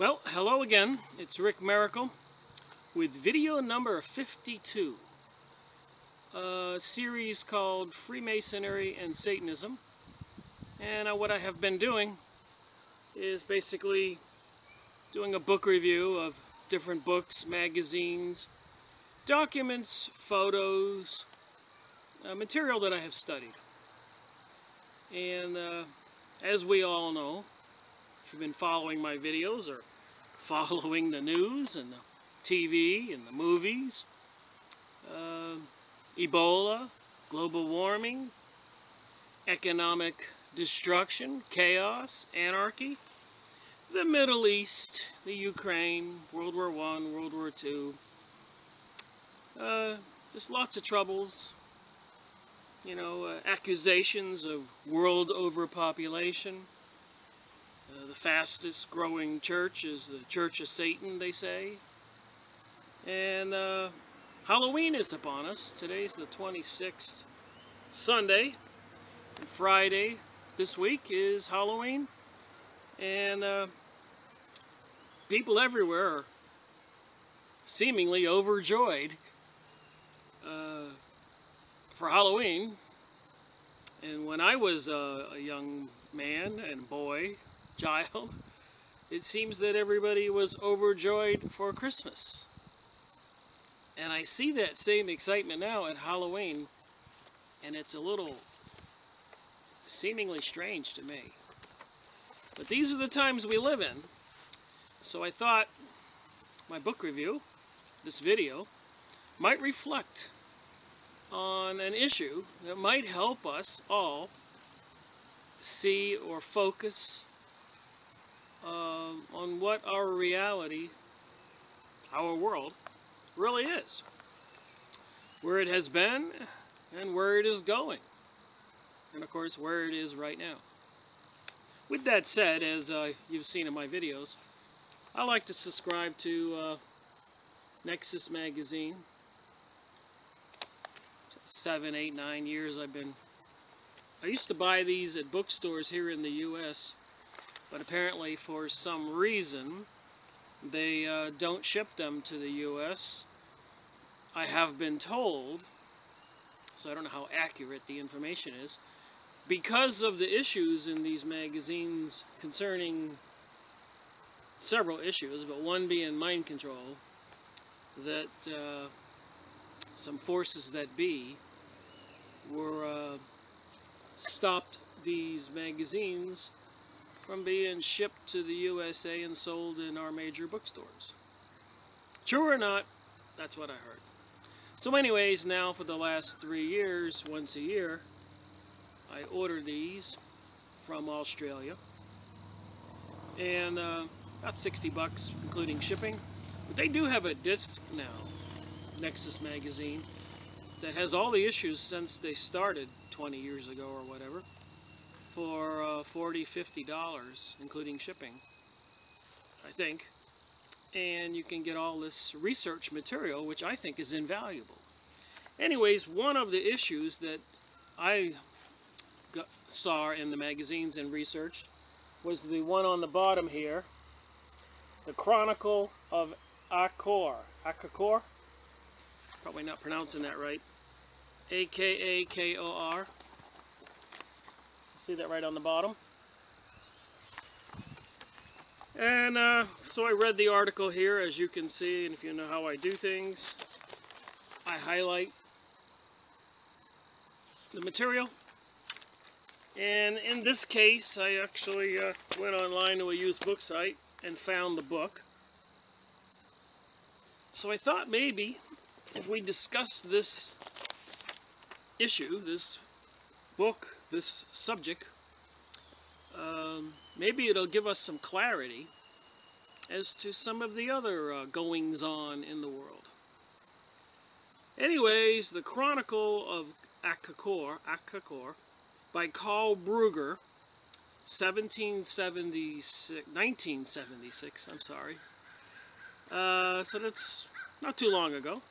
Well, hello again. It's Rick Miracle with video number 52. A series called Freemasonry and Satanism. And what I have been doing is basically doing a book review of different books, magazines, documents, photos, material that I have studied. And as we all know, if you've been following my videos or following the news and the TV and the movies, Ebola, global warming, economic destruction, chaos, anarchy, the Middle East, the Ukraine, World War I, World War II, just lots of troubles, you know, accusations of world overpopulation. The fastest growing church is the Church of Satan, they say. And Halloween is upon us. Today's the 26th, Sunday. And Friday this week is Halloween. And people everywhere are seemingly overjoyed for Halloween. And when I was a young man and boy, child, it seems that everybody was overjoyed for Christmas. And I see that same excitement now at Halloween, and it's a little seemingly strange to me. But these are the times we live in, so I thought my book review, this video, might reflect on an issue that might help us all see or focus on what our reality, our world, really is. Where it has been and where it is going. And of course where it is right now. With that said, as you've seen in my videos, I like to subscribe to Nexus magazine. 7, 8, 9 years I used to buy these at bookstores here in the U.S., but apparently for some reason they don't ship them to the U.S. I have been told, so I don't know how accurate the information is, because of the issues in these magazines concerning several issues, but one being mind control, that some forces that be were stopped these magazines from being shipped to the USA and sold in our major bookstores. True or not, that's what I heard. So anyways, now for the last 3 years, once a year, I order these from Australia. And about 60 bucks, including shipping. But they do have a disc now, Nexus magazine, that has all the issues since they started 20 years ago or whatever, for $40, $50, including shipping, I think. And you can get all this research material, which I think is invaluable. Anyways, one of the issues that I saw in the magazines and researched was the one on the bottom here, the Chronicle of Akakor. Akakor? Probably not pronouncing that right. Akakor. See that right on the bottom? And so I read the article here, as you can see, and if you know how I do things, I highlight the material. And in this case, I actually went online to a used book site and found the book. So I thought maybe if we discuss this issue, this book, this subject, maybe it'll give us some clarity as to some of the other goings-on in the world. Anyways, the Chronicle of Akakor by Karl Brugger, 1976, I'm sorry. So that's not too long ago.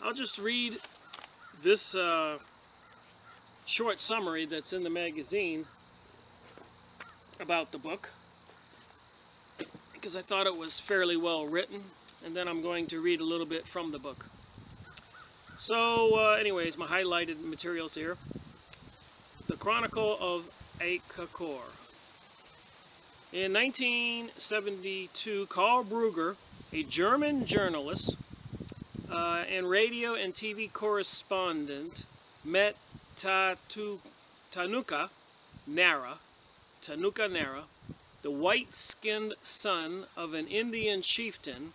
I'll just read this short summary that's in the magazine about the book. because I thought it was fairly well written, and then I'm going to read a little bit from the book. So anyways, my highlighted materials here. The Chronicle of Akakor. In 1972, Karl Brugger, a German journalist and radio and TV correspondent, met Tanuka Nara, the white-skinned son of an Indian chieftain,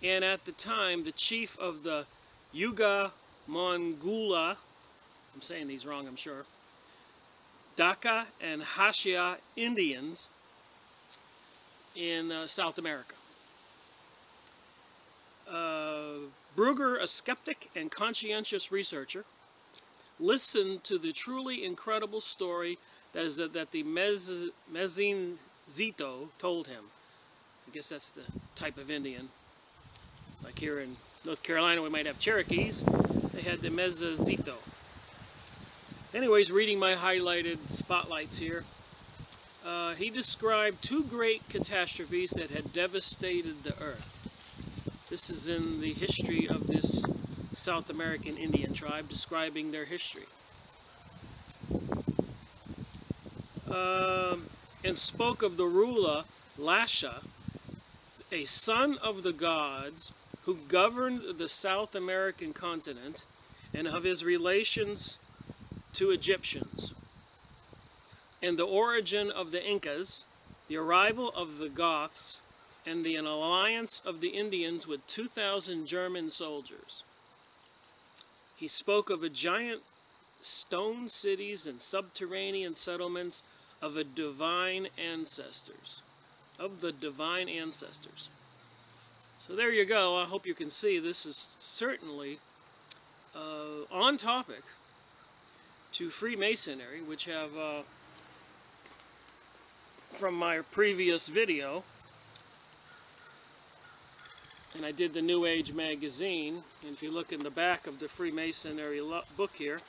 and at the time the chief of the Yuga Mongula, I'm saying these wrong, I'm sure, Dhaka and Hashia Indians in South America. Brugger, a skeptic and conscientious researcher, listened to the truly incredible story that the Mezinzito told him. I guess that's the type of Indian. Like here in North Carolina we might have Cherokees. They had the Mezinzito. Anyways, reading my highlighted spotlights here. He described two great catastrophes that had devastated the earth. This is in the history of this South American Indian tribe, describing their history. And spoke of the ruler Lasha, a son of the gods who governed the South American continent, and of his relations to Egyptians, and the origin of the Incas, the arrival of the Goths, and the alliance of the Indians with 2,000 German soldiers. He spoke of a giant stone cities and subterranean settlements of the divine ancestors. So there you go. I hope you can see this is certainly on topic to Freemasonry, which have, from my previous video, and I did the New Age magazine, and if you look in the back of the Freemasonry book here,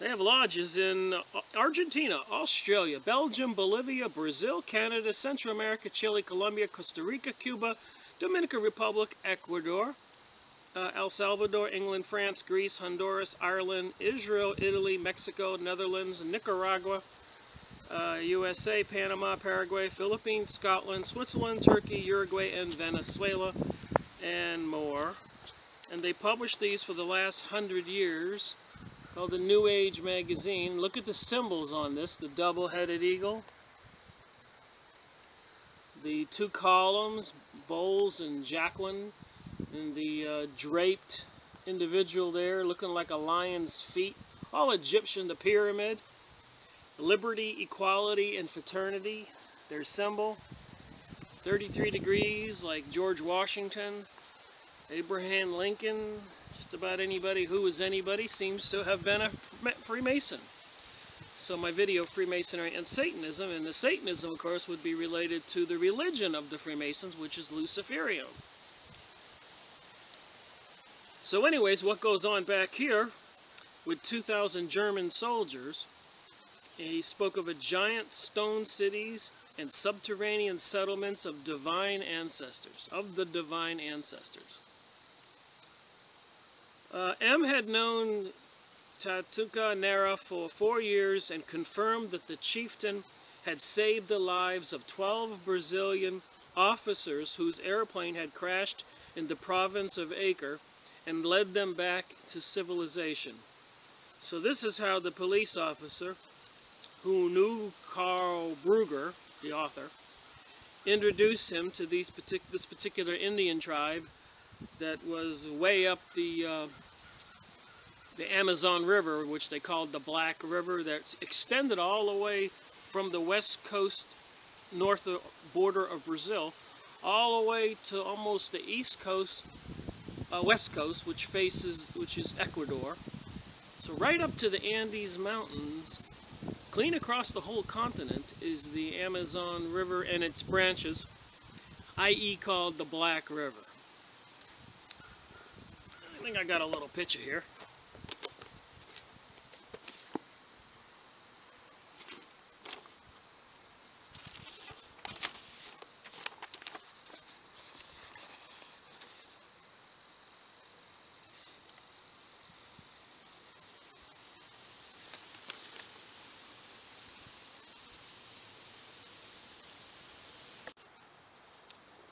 they have lodges in Argentina, Australia, Belgium, Bolivia, Brazil, Canada, Central America, Chile, Colombia, Costa Rica, Cuba, Dominican Republic, Ecuador, El Salvador, England, France, Greece, Honduras, Ireland, Israel, Italy, Mexico, Netherlands, Nicaragua, USA, Panama, Paraguay, Philippines, Scotland, Switzerland, Turkey, Uruguay, and Venezuela, and more. And they published these for the last 100 years, called the New Age magazine. Look at the symbols on this, the double-headed eagle, the two columns, Bowles and Jacqueline, and the draped individual there looking like a lion's feet, all Egyptian, the pyramid, liberty, equality, and fraternity, their symbol, 33 degrees like George Washington, Abraham Lincoln. Just about anybody who is anybody seems to have been a Freemason. So my video, Freemasonry and Satanism, and the Satanism, of course, would be related to the religion of the Freemasons, which is Luciferian. So anyways, what goes on back here with 2,000 German soldiers, he spoke of a giant stone cities and subterranean settlements of divine ancestors, M had known Tanuka Nara for 4 years and confirmed that the chieftain had saved the lives of 12 Brazilian officers whose airplane had crashed in the province of Acre and led them back to civilization. So this is how the police officer, who knew Karl Brugger, the author, introduced him to this particular Indian tribe that was way up the Amazon River, which they called the Black River, that extended all the way from the west coast, north border of Brazil, all the way to almost the east coast, west coast, which is Ecuador. So right up to the Andes Mountains, clean across the whole continent, is the Amazon River and its branches. i.e. called the Black River. I think I got a little picture here.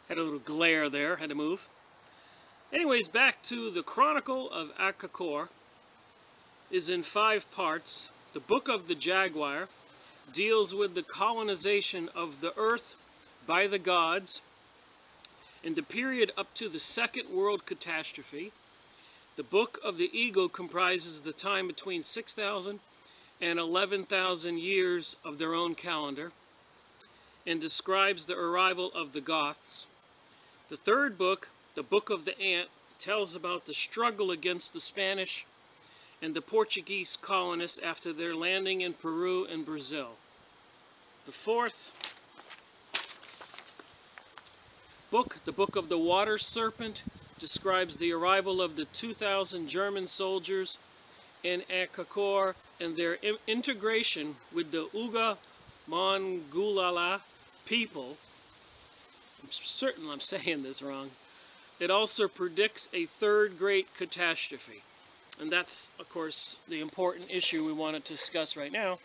Had a little glare there, had to move. Anyways, back to the Chronicle of Akakor is in 5 parts. The Book of the Jaguar deals with the colonization of the earth by the gods in the period up to the Second World Catastrophe. The Book of the Eagle comprises the time between 6,000 and 11,000 years of their own calendar and describes the arrival of the Goths. The third book, the Book of the Ant, tells about the struggle against the Spanish and the Portuguese colonists after their landing in Peru and Brazil. The fourth book, the Book of the Water Serpent, describes the arrival of the 2,000 German soldiers in Akakor and their integration with the Uga Mongulala people. I'm certain I'm saying this wrong. It also predicts a third great catastrophe. And that's, of course, the important issue we want to discuss right now.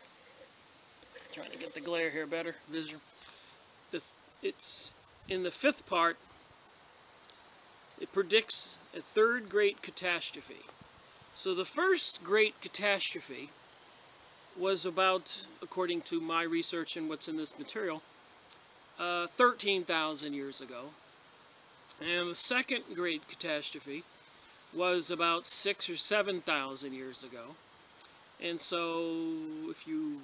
Trying to get the glare here better, vision. It's in the 5th part, it predicts a third great catastrophe. So the first great catastrophe was about, according to my research and what's in this material, 13,000 years ago. And the second great catastrophe was about 6,000 or 7,000 years ago. And so if you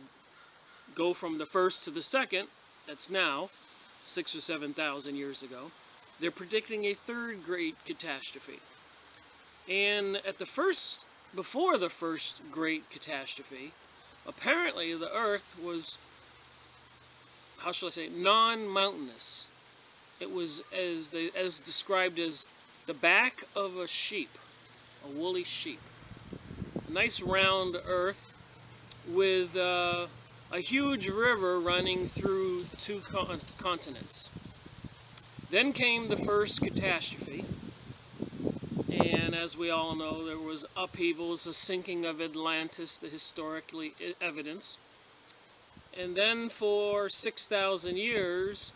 go from the first to the second, that's now 6,000 or 7,000 years ago, they're predicting a third great catastrophe. And at the first, before the first great catastrophe, apparently the earth was, how shall I say, non-mountainous. It was as described as the back of a sheep, a woolly sheep. A nice round earth with a huge river running through 2 continents. Then came the first catastrophe, and as we all know, there was upheavals, the sinking of Atlantis, the historically evidence. And then for 6,000 years,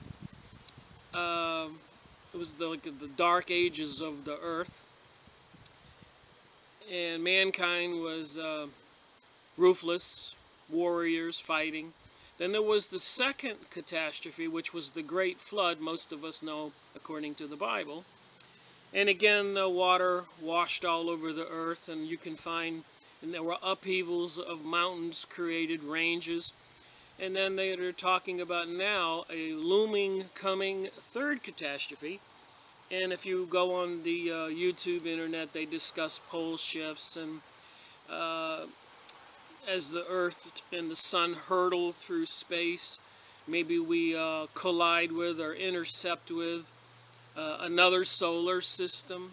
it was the dark ages of the earth, and mankind was ruthless, warriors fighting. Then there was the second catastrophe, which was the Great Flood, most of us know according to the Bible. And again, the water washed all over the earth, and you can find, and there were upheavals of mountains created, ranges. And then they're talking about now a looming, coming third catastrophe. And if you go on the YouTube internet, they discuss pole shifts, and as the Earth and the Sun hurtle through space, maybe we collide with or intercept with another solar system.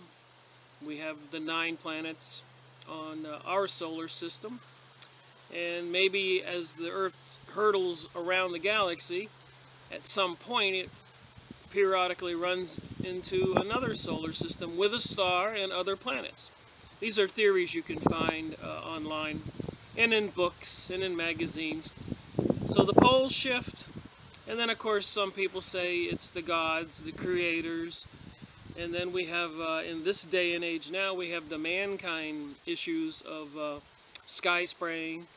We have the 9 planets on our solar system. And maybe as the Earth hurtles around the galaxy, at some point it periodically runs into another solar system with a star and other planets. These are theories you can find online and in books and in magazines. So the pole shift, and then of course some people say it's the gods, the creators, and then we have, in this day and age now, we have the mankind issues of sky spraying,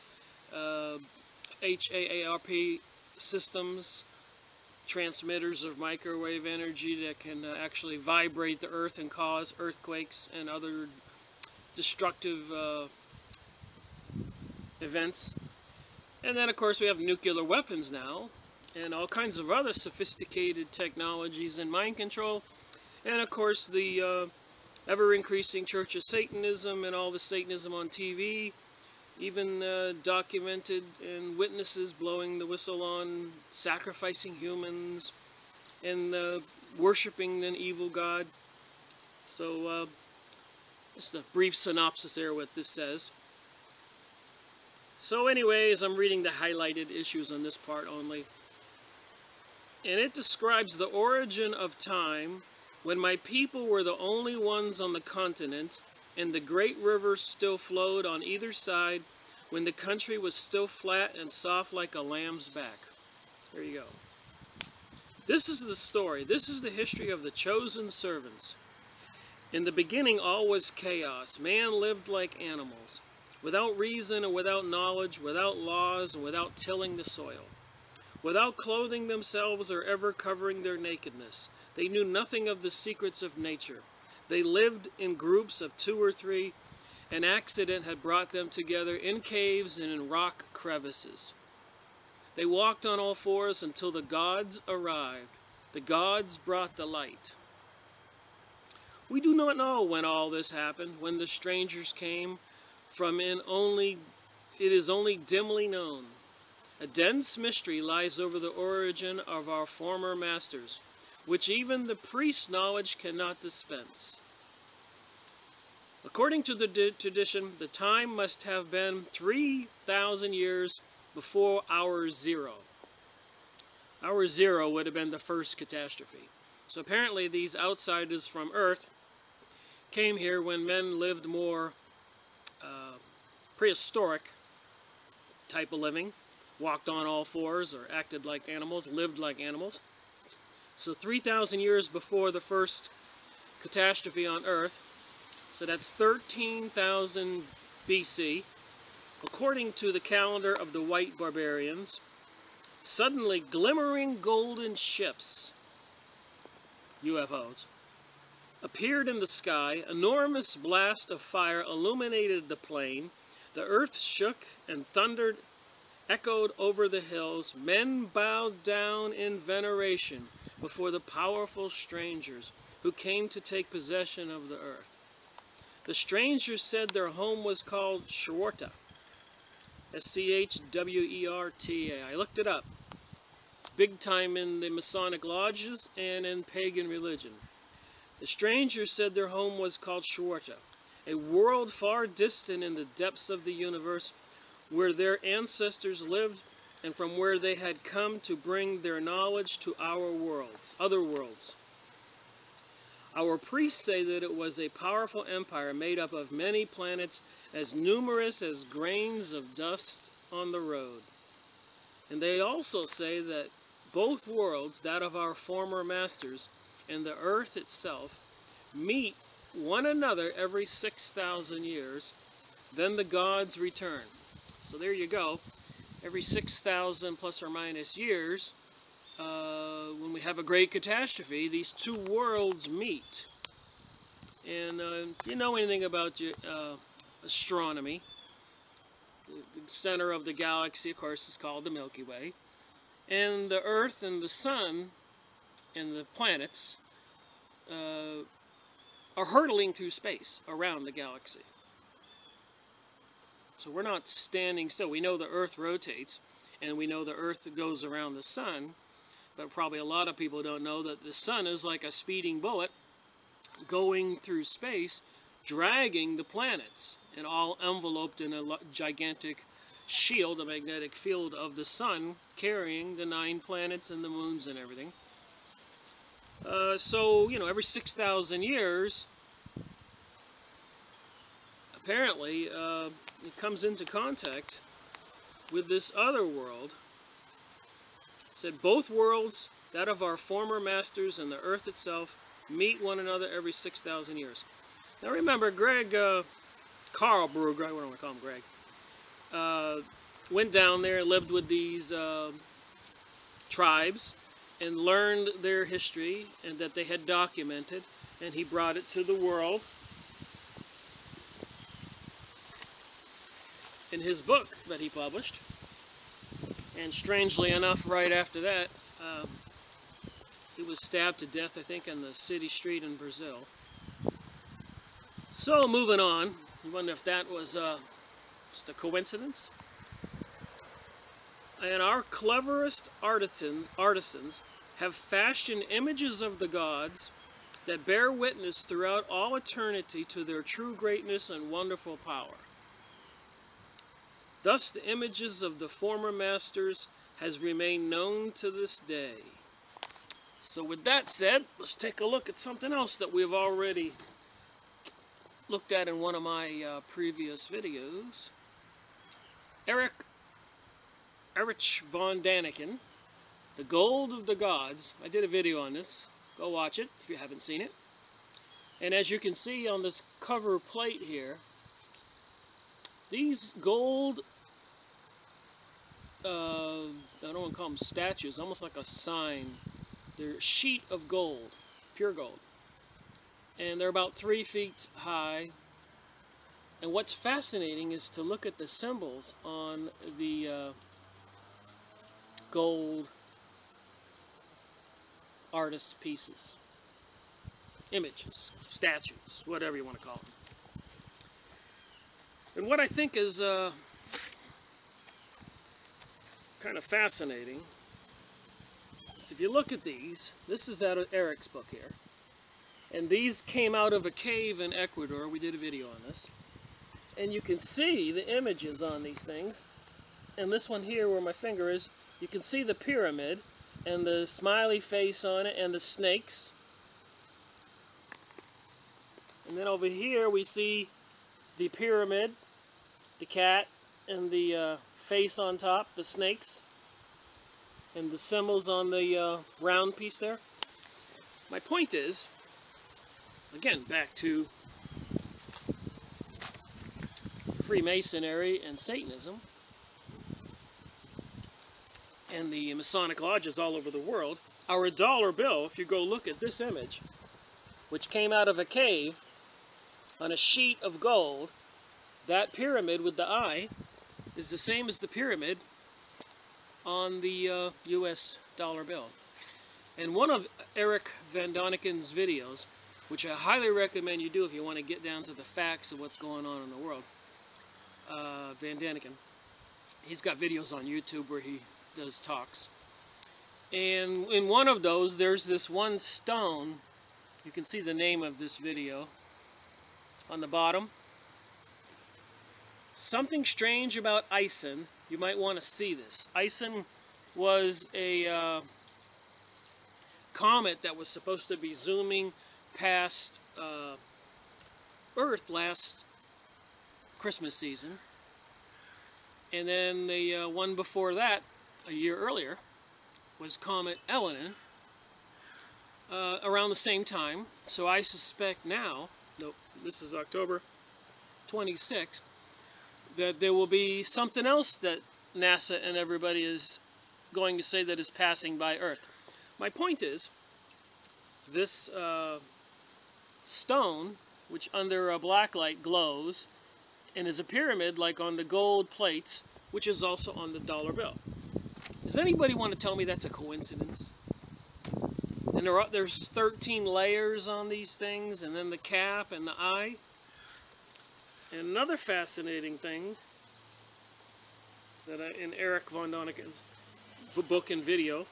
HAARP systems, transmitters of microwave energy that can actually vibrate the earth and cause earthquakes and other destructive events. And then of course we have nuclear weapons now, and all kinds of other sophisticated technologies in mind control, and of course the ever-increasing Church of Satanism and all the Satanism on TV, even documented and witnesses blowing the whistle on sacrificing humans, and worshiping an evil god. So just a brief synopsis there what this says. So anyways, I'm reading the highlighted issues on this part only. And it describes the origin of time when my people were the only ones on the continent and the great rivers still flowed on either side, when the country was still flat and soft like a lamb's back. There you go. This is the story. This is the history of the chosen servants. In the beginning, all was chaos. Man lived like animals, without reason and without knowledge, without laws and without tilling the soil, without clothing themselves or ever covering their nakedness. They knew nothing of the secrets of nature. They lived in groups of 2 or 3. An accident had brought them together in caves and in rock crevices. They walked on all fours until the gods arrived. The gods brought the light. We do not know when all this happened, when the strangers came. It is only dimly known. A dense mystery lies over the origin of our former masters, which even the priest's knowledge cannot dispense. According to the tradition, the time must have been 3,000 years before our zero. Our zero would have been the first catastrophe. So apparently these outsiders from Earth came here when men lived more prehistoric type of living, walked on all fours or acted like animals, lived like animals. So 3,000 years before the first catastrophe on Earth, so that's 13,000 BC, according to the calendar of the white barbarians, suddenly glimmering golden ships, UFOs, appeared in the sky. Enormous blast of fire illuminated the plain. The earth shook and thundered echoed over the hills. Men bowed down in veneration before the powerful strangers who came to take possession of the earth. The strangers said their home was called Schwerta, S-C-H-W-E-R-T-A. I looked it up. It's big time in the Masonic lodges and in pagan religion. The strangers said their home was called Schwerta, a world far distant in the depths of the universe, where their ancestors lived and from where they had come to bring their knowledge to our worlds, other worlds. Our priests say that it was a powerful empire made up of many planets as numerous as grains of dust on the road. And they also say that both worlds, that of our former masters and the earth itself, meet one another every 6,000 years. Then the gods return. So there you go. Every 6,000 plus or minus years, when we have a great catastrophe, these two worlds meet. And if you know anything about astronomy, the center of the galaxy, of course, is called the Milky Way. And the Earth and the Sun and the planets are hurtling through space around the galaxy. So we're not standing still. We know the Earth rotates, and we know the Earth goes around the Sun, but probably a lot of people don't know that the Sun is like a speeding bullet going through space, dragging the planets, and all enveloped in a gigantic shield, a magnetic field of the Sun, carrying the 9 planets and the moons and everything. So, you know, every 6,000 years, apparently, it comes into contact with this other world. It said both worlds, that of our former masters and the earth itself, meet one another every 6,000 years. Now remember, Karl Brugger, I don't want to call him Greg, went down there, lived with these tribes, and learned their history and that they had documented, and he brought it to the world in his book that he published. And strangely enough, right after that, he was stabbed to death, I think, on the city street in Brazil. So, moving on, I wonder if that was just a coincidence. And our cleverest artisans have fashioned images of the gods that bear witness throughout all eternity to their true greatness and wonderful power. Thus the images of the former masters has remained known to this day. So with that said, let's take a look at something else that we've already looked at in one of my previous videos. Erich von Daniken, The Gold of the Gods. I did a video on this. Go watch it if you haven't seen it. And as you can see on this cover plate here, these gold, I don't want to call them statues, almost like a sign. They're a sheet of gold, pure gold. And they're about 3 feet high. And what's fascinating is to look at the symbols on the gold artist pieces. Images, statues, whatever you want to call them. And what I think is kind of fascinating is if you look at these, this is out of Erich's book here, and these came out of a cave in Ecuador. We did a video on this, and you can see the images on these things. And this one here where my finger is, you can see the pyramid and the smiley face on it and the snakes. And then over here we see the pyramid, the cat, and the face on top, the snakes, and the symbols on the round piece there. My point is, again, back to Freemasonry and Satanism, and the Masonic lodges all over the world. Our dollar bill, if you go look at this image, which came out of a cave on a sheet of gold, that pyramid with the eye is the same as the pyramid on the US dollar bill. And one of Erich von Daniken's videos, which I highly recommend you do if you want to get down to the facts of what's going on in the world, Von Daniken, he's got videos on YouTube where he does talks. And in one of those, there's this one stone. You can see the name of this video on the bottom. Something strange about Ison. You might want to see this. Ison was a comet that was supposed to be zooming past Earth last Christmas season. And then the one before that, a year earlier, was Comet Elenin, around the same time. So I suspect now, nope, this is October 26th, that there will be something else that NASA and everybody is going to say that is passing by Earth. My point is, this stone, which under a black light glows, and is a pyramid like on the gold plates, which is also on the dollar bill. Does anybody want to tell me that's a coincidence? And there's 13 layers on these things, and then the cap and the eye. And another fascinating thing that in Erich von Daniken's book and video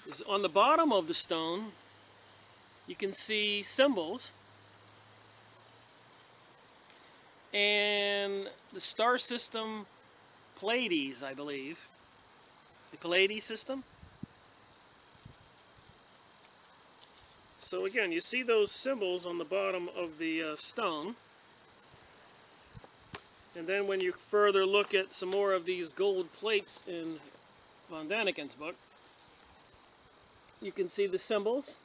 is on the bottom of the stone you can see symbols and the star system Pleiades, I believe. The Pleiades system. So again, you see those symbols on the bottom of the stone. And then when you further look at some more of these gold plates in von Daniken's book, you can see the symbols.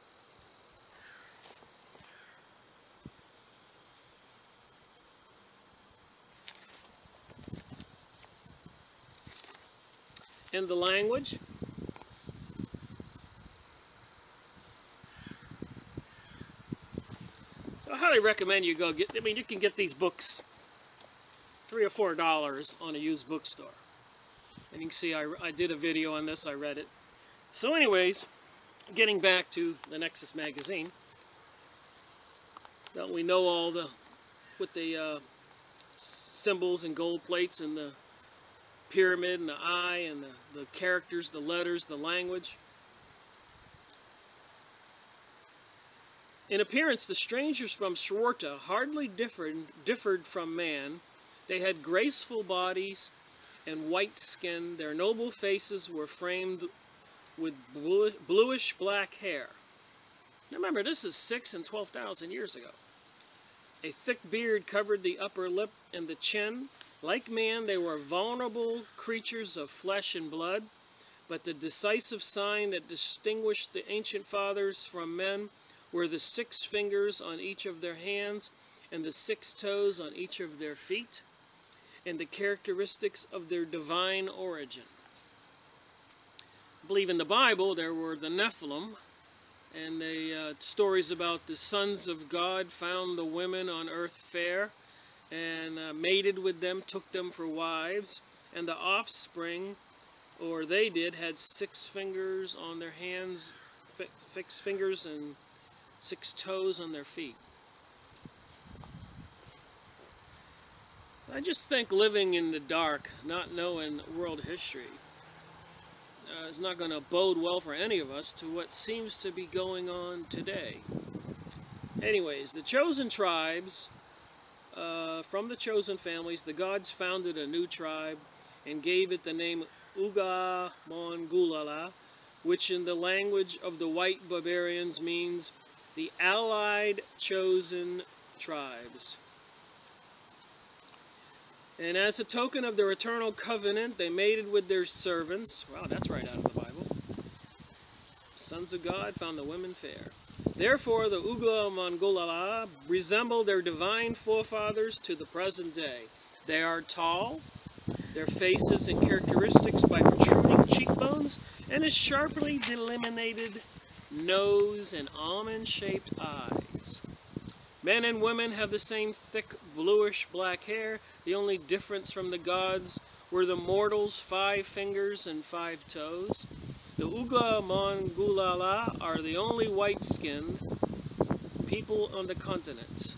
And the language. So I highly recommend you go get, I mean, you can get these books $3 or $4 on a used bookstore. And you can see I did a video on this, I read it. So anyways, getting back to the Nexus magazine, now we know all the, with the symbols and gold plates and the pyramid and the eye and the characters, the letters, the language. In appearance, the strangers from Swarta hardly differed from man. They had graceful bodies and white skin. Their noble faces were framed with bluish black hair. Now remember, this is 6,000 and 12,000 years ago. A thick beard covered the upper lip and the chin. Like man, they were vulnerable creatures of flesh and blood, but the decisive sign that distinguished the ancient fathers from men were the 6 fingers on each of their hands and the 6 toes on each of their feet, and the characteristics of their divine origin. I believe in the Bible there were the Nephilim, and the stories about the sons of God found the women on earth fair and mated with them, took them for wives, and the offspring, or they did, had 6 fingers on their hands, 6 fingers and 6 toes on their feet. So I just think living in the dark, not knowing world history, is not going to bode well for any of us to what seems to be going on today. Anyways, the chosen tribes, from the chosen families, the gods founded a new tribe and gave it the name Uga Mongulala, which in the language of the white barbarians means the allied chosen tribes. And as a token of their eternal covenant, they mated with their servants. Wow, that's right out of the Bible. Sons of God found the women fair. Therefore, the Ugla Mongolala resemble their divine forefathers to the present day. They are tall, their faces and characteristics by protruding cheekbones, and a sharply delimited nose and almond-shaped eyes. Men and women have the same thick bluish black hair. The only difference from the gods were the mortals' 5 fingers and 5 toes. The Ugla Mongulala are the only white-skinned people on the continent.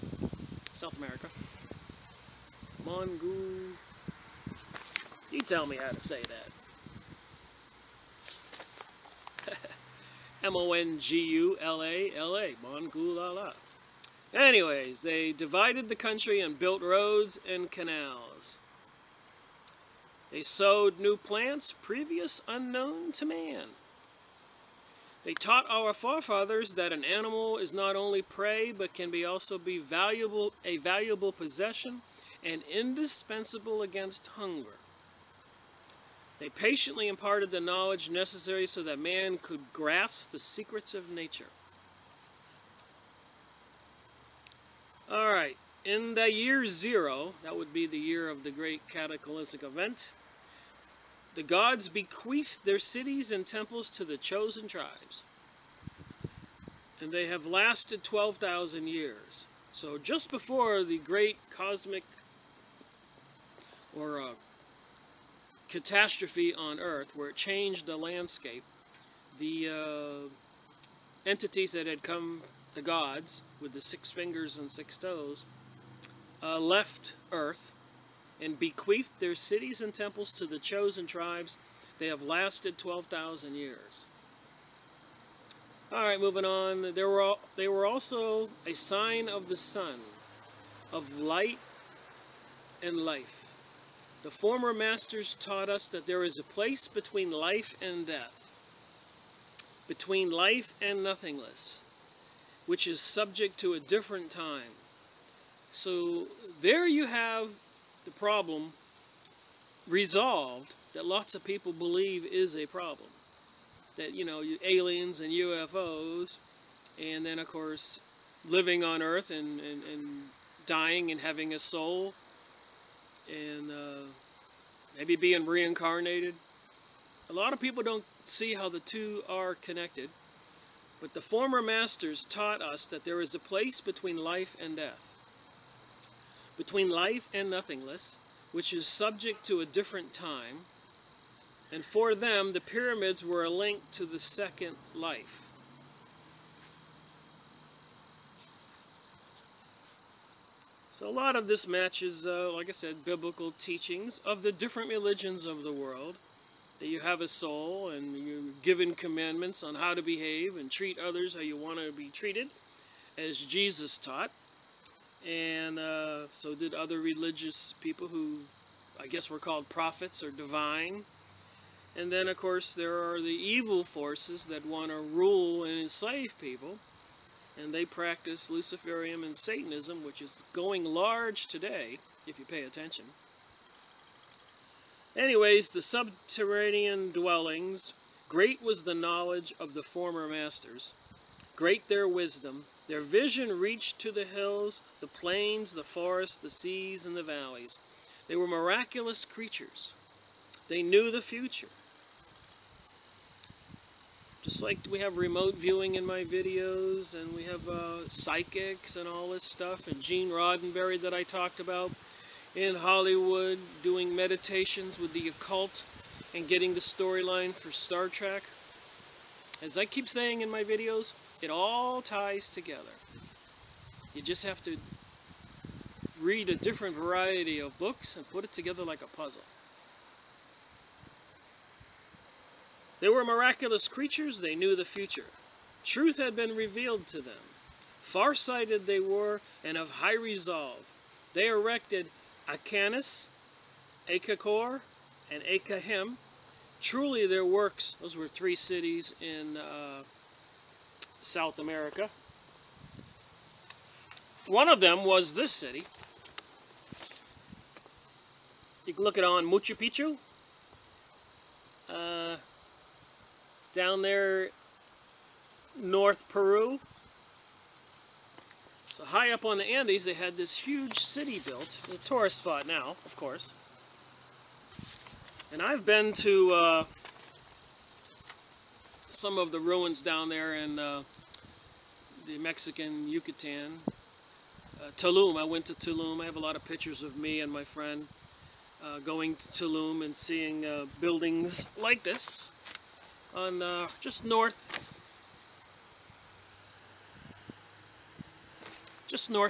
South America. Mongul. You tell me how to say that. M-O-N-G-U-L-A-L-A. Mongulala. Anyways, they divided the country and built roads and canals. They sowed new plants previous unknown to man. They taught our forefathers that an animal is not only prey, but can also be a valuable possession and indispensable against hunger. They patiently imparted the knowledge necessary so that man could grasp the secrets of nature. Alright, in the year 0, that would be the year of the great cataclysmic event, the gods bequeathed their cities and temples to the chosen tribes. And they have lasted 12,000 years. So just before the great cosmic or catastrophe on Earth, where it changed the landscape, the entities that had come, the gods, with the 6 fingers and 6 toes, left Earth and bequeathed their cities and temples to the chosen tribes. They have lasted 12,000 years. Alright, moving on. They were also a sign of the sun, of light and life. The former masters taught us that there is a place between life and death, between life and nothingness, which is subject to a different time. So there you have the problem resolved that lots of people believe is a problem. That, you know, aliens and UFOs, and then of course living on Earth and dying and having a soul, and maybe being reincarnated. A lot of people don't see how the two are connected. But the former masters taught us that there is a place between life and death, between life and nothingness, which is subject to a different time. And for them, the pyramids were a link to the second life. So a lot of this matches, like I said, biblical teachings of the different religions of the world. That you have a soul and you're given commandments on how to behave and treat others how you want to be treated. as Jesus taught, and so did other religious people who I guess were called prophets or divine. And then, of course, there are the evil forces that want to rule and enslave people, and they practice Luciferianism and Satanism, which is going large today, if you pay attention. Anyways, the subterranean dwellings, great was the knowledge of the former masters, great their wisdom. Their vision reached to the hills, the plains, the forests, the seas, and the valleys. They were miraculous creatures. They knew the future. Just like we have remote viewing in my videos, and we have psychics and all this stuff, and Gene Roddenberry that I talked about in Hollywood doing meditations with the occult and getting the storyline for Star Trek. As I keep saying in my videos, it all ties together. You just have to read a different variety of books and put it together like a puzzle. They were miraculous creatures, they knew the future. Truth had been revealed to them. Far-sighted they were, and of high resolve. They erected Akanis, Akakor, and Akahem. Truly their works, those were 3 cities in South America. One of them was this city. You can look it on Machu Picchu. Down there, North Peru. So high up on the Andes, they had this huge city built. A tourist spot now, of course. And I've been to some of the ruins down there in the Mexican Yucatan. Tulum, I went to Tulum. I have a lot of pictures of me and my friend going to Tulum and seeing buildings like this on just north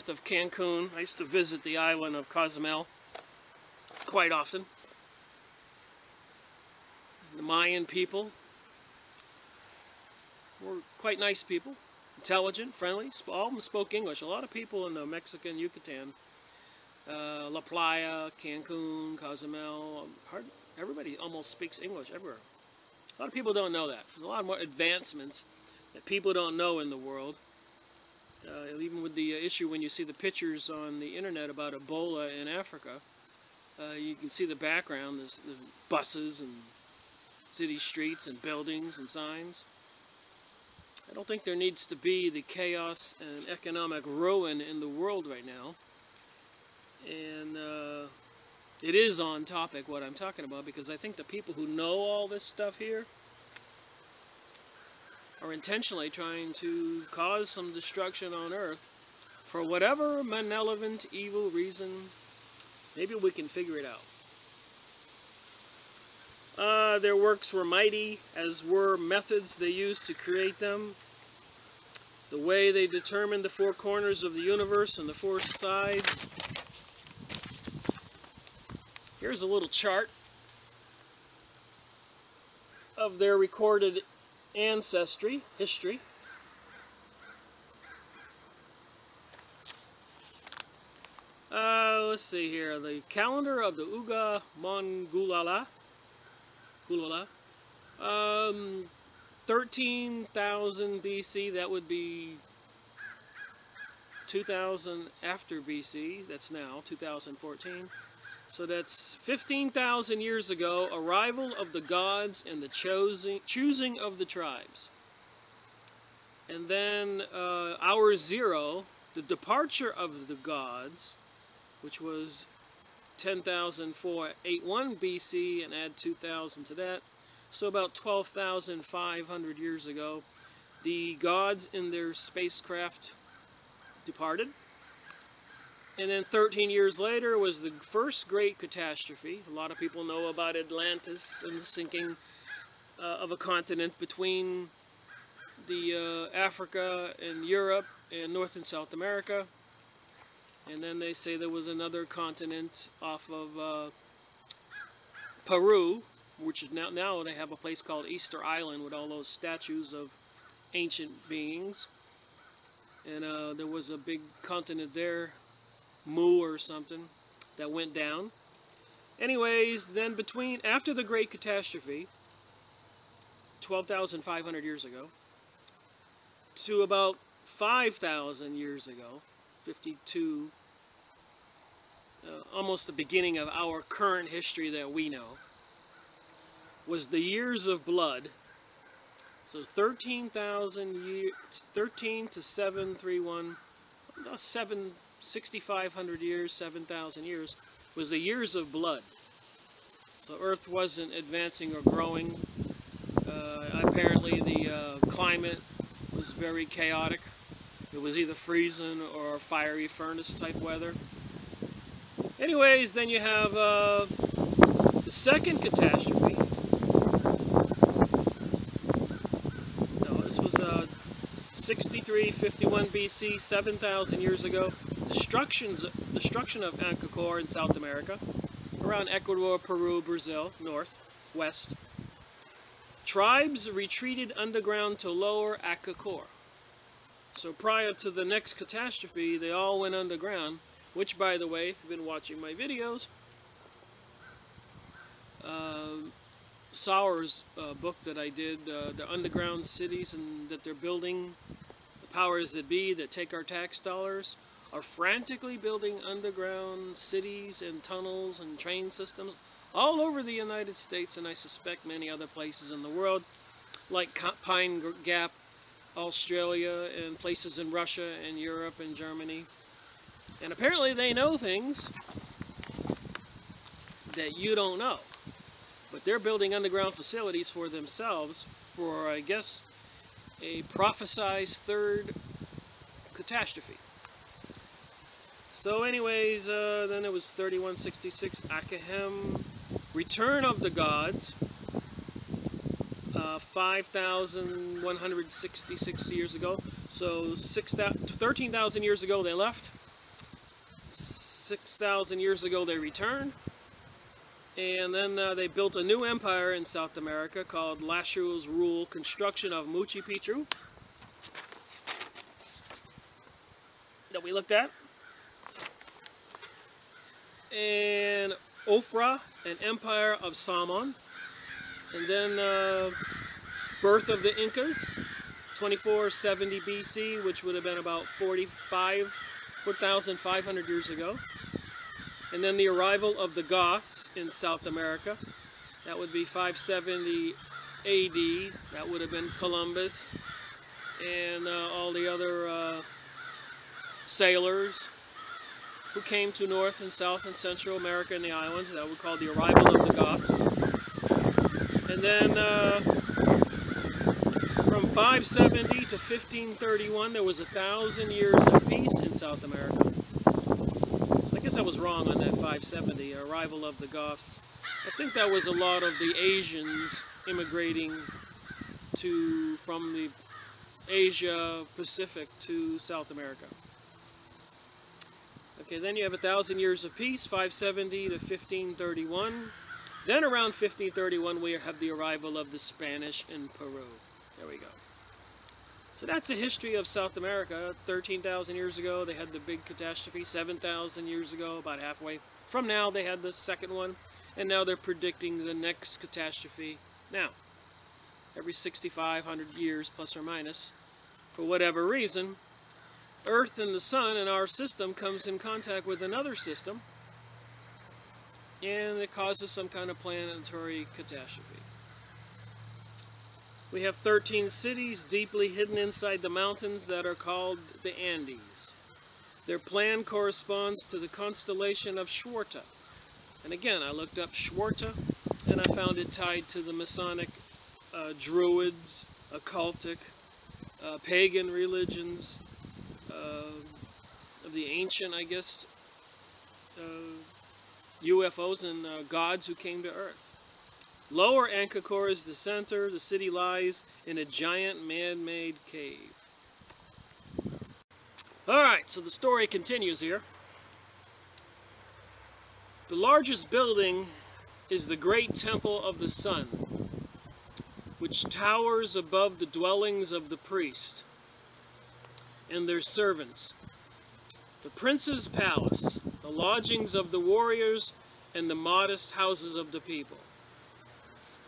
of Cancun. I used to visit the island of Cozumel quite often. The Mayan people were quite nice people, intelligent, friendly, all of them spoke English. A lot of people in the Mexican Yucatan, La Playa, Cancun, Cozumel, everybody almost speaks English everywhere. A lot of people don't know that. There's a lot more advancements that people don't know in the world. Even with the issue when you see the pictures on the internet about Ebola in Africa, you can see the background, there's the buses and city streets and buildings and signs. I don't think there needs to be the chaos and economic ruin in the world right now. And it is on topic what I'm talking about, because I think the people who know all this stuff here are intentionally trying to cause some destruction on Earth for whatever malevolent, evil reason. Maybe we can figure it out. Their works were mighty, as were methods they used to create them. The way they determined the 4 corners of the universe and the 4 sides. Here's a little chart of their recorded ancestry, history. Let's see here. The calendar of the Uga Mongulala. 13,000 BC, that would be 2,000 after BC, that's now 2014. So that's 15,000 years ago, arrival of the gods and the choosing of the tribes. And then hour 0, the departure of the gods, which was 10,481 BC, and add 2,000 to that. So about 12,500 years ago, the gods in their spacecraft departed. And then 13 years later was the first great catastrophe. A lot of people know about Atlantis and the sinking of a continent between the Africa and Europe and North and South America. And then they say there was another continent off of Peru, which is now they have a place called Easter Island with all those statues of ancient beings. and there was a big continent there, Mu or something, that went down. Anyways, then after the Great Catastrophe, 12,500 years ago, to about 5,000 years ago, 52, almost the beginning of our current history that we know, was the years of blood. So 13,000 years, 13 to 731, 6,500 years, 7,000 years, was the years of blood. So Earth wasn't advancing or growing. Apparently the climate was very chaotic. It was either freezing or fiery furnace type weather. Anyways, then you have the second catastrophe. No, this was 6351 BC, 7,000 years ago. Destruction of Akakor in South America, around Ecuador, Peru, Brazil, north, west. Tribes retreated underground to lower Akakor. So prior to the next catastrophe, they all went underground, which, by the way, if you've been watching my videos, Sauer's book that I did, the underground cities and that they're building, the powers that be that take our tax dollars, are frantically building underground cities and tunnels and train systems all over the United States, and I suspect many other places in the world, like Pine Gap, Australia, and places in Russia and Europe and Germany. And apparently they know things that you don't know. But they're building underground facilities for themselves for, I guess, a prophesized third catastrophe. So anyways, then it was 3166, Akakor, Return of the Gods, 5,166 years ago. So 13,000 years ago they left. 6,000 years ago they returned. And then they built a new empire in South America called Lascau's Rule, construction of Machu Picchu, that we looked at. And Ofra, an empire of Samon. And then birth of the Incas, 2470 BC, which would have been about 4,500 years ago. And then the arrival of the Goths in South America. That would be 570 AD. That would have been Columbus and all the other sailors who came to North and South and Central America and the islands. That we call the arrival of the Goths. And then from 570 to 1531, there was 1,000 years of peace in South America. So I guess I was wrong on that 570, arrival of the Goths. I think that was a lot of the Asians immigrating from the Asia Pacific to South America. Okay, then you have 1,000 years of peace, 570 to 1531. Then around 1531, we have the arrival of the Spanish in Peru. There we go. So that's the history of South America. 13,000 years ago, they had the big catastrophe. 7,000 years ago, about halfway from now, they had the second one. And now they're predicting the next catastrophe. Now, every 6,500 years, plus or minus, for whatever reason, Earth and the Sun in our system comes in contact with another system, and it causes some kind of planetary catastrophe. We have 13 cities deeply hidden inside the mountains that are called the Andes. Their plan corresponds to the constellation of Schwarta. And again, I looked up Schwarta, and I found it tied to the Masonic Druids, occultic, pagan religions, of the ancient, I guess, UFOs and gods who came to Earth. Lower Akakor is the center. The city lies in a giant man-made cave. Alright, so the story continues here. The largest building is the Great Temple of the Sun, which towers above the dwellings of the priest. and their servants, the prince's palace, the lodgings of the warriors, and the modest houses of the people.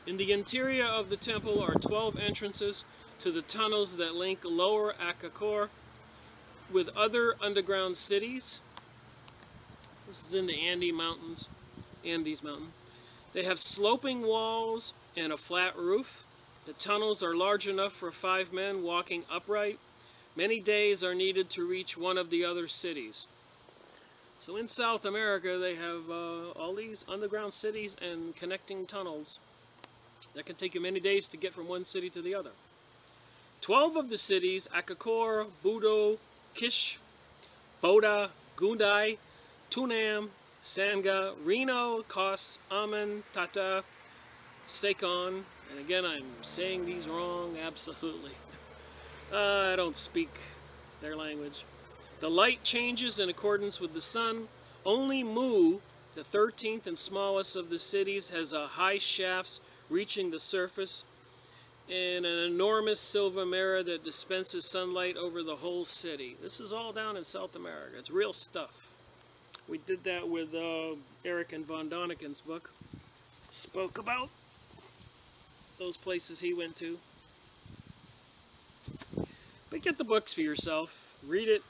In the interior of the temple are 12 entrances to the tunnels that link lower Akakor with other underground cities. This is in the Andes Mountain. They have sloping walls and a flat roof. The tunnels are large enough for 5 men walking upright. Many days are needed to reach one of the other cities. So in South America, they have all these underground cities and connecting tunnels that can take you many days to get from one city to the other. 12 of the cities, Akakor, Budo, Kish, Boda, Gundai, Tunam, Sanga, Reno, Kos, Aman, Tata, Sekon, and again I'm saying these wrong, absolutely. I don't speak their language. The light changes in accordance with the sun. Only Mu, the 13th and smallest of the cities, has high shafts reaching the surface and an enormous silver mirror that dispenses sunlight over the whole city. This is all down in South America. It's real stuff. We did that with Eric and Von Doniken's book. Spoke about those places he went to. But get the books for yourself. Read it,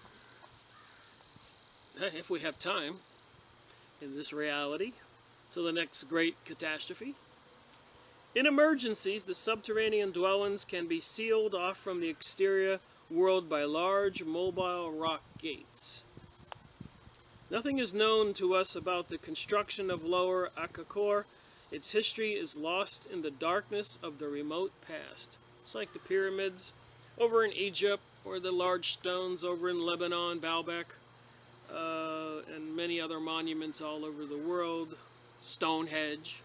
if we have time, in this reality, till the next great catastrophe. In emergencies, the subterranean dwellings can be sealed off from the exterior world by large mobile rock gates. Nothing is known to us about the construction of Lower Akakor. Its history is lost in the darkness of the remote past. It's like the pyramids over in Egypt, or the large stones over in Lebanon, Baalbek, and many other monuments all over the world, Stonehenge.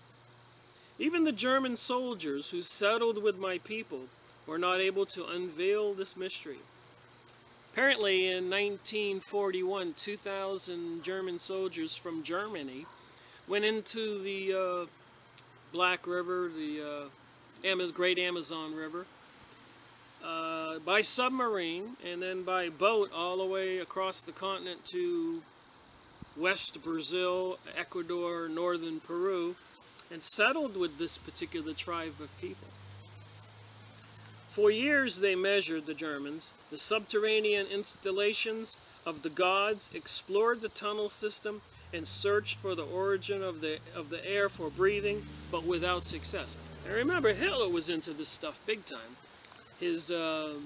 Even the German soldiers who settled with my people were not able to unveil this mystery. Apparently in 1941, 2,000 German soldiers from Germany went into the Black River, the Great Amazon River, by submarine and then by boat all the way across the continent to West Brazil, Ecuador, northern Peru, and settled with this particular tribe of people. For years they measured, the Germans, the subterranean installations of the gods, explored the tunnel system, and searched for the origin of the air for breathing, but without success. And remember, Hitler was into this stuff big time. The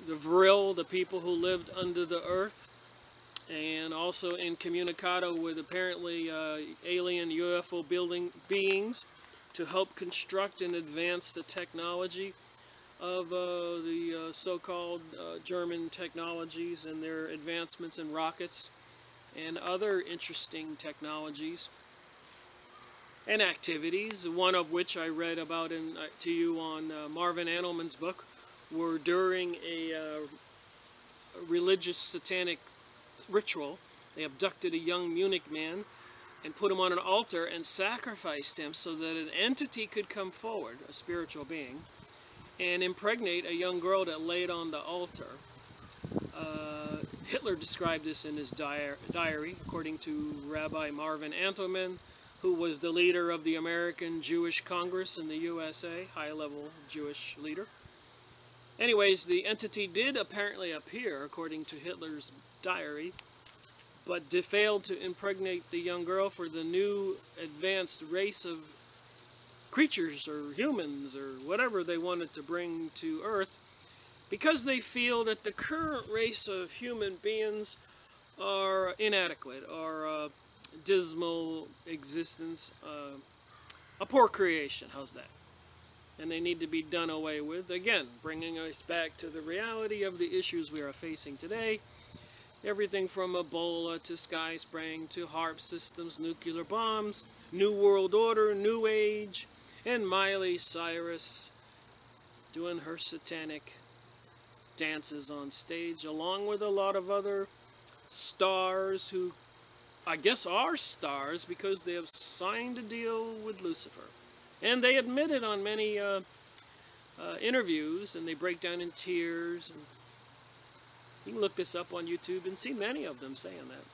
Vril, the people who lived under the earth, and also incommunicado with apparently alien UFO beings to help construct and advance the technology of the so-called German technologies and their advancements in rockets and other interesting technologies and activities, one of which I read about to you on Marvin Andelman's book, were during a religious satanic ritual. They abducted a young Munich man and put him on an altar and sacrificed him so that an entity could come forward, a spiritual being, and impregnate a young girl that laid on the altar. Hitler described this in his diary, according to Rabbi Marvin Andelman, who was the leader of the American Jewish Congress in the USA, high-level Jewish leader. Anyways, the entity did apparently appear, according to Hitler's diary, but failed to impregnate the young girl for the new advanced race of creatures or humans or whatever they wanted to bring to Earth, because they feel that the current race of human beings are inadequate, or dismal existence, a poor creation, how's that? And they need to be done away with. Again, bringing us back to the reality of the issues we are facing today. Everything from Ebola to sky spraying to HARP systems, nuclear bombs, New World Order, New Age, and Miley Cyrus doing her satanic dances on stage, along with a lot of other stars who I guess are stars because they have signed a deal with Lucifer. And they admitted on many interviews, and they break down in tears. And You can look this up on YouTube and see many of them saying that.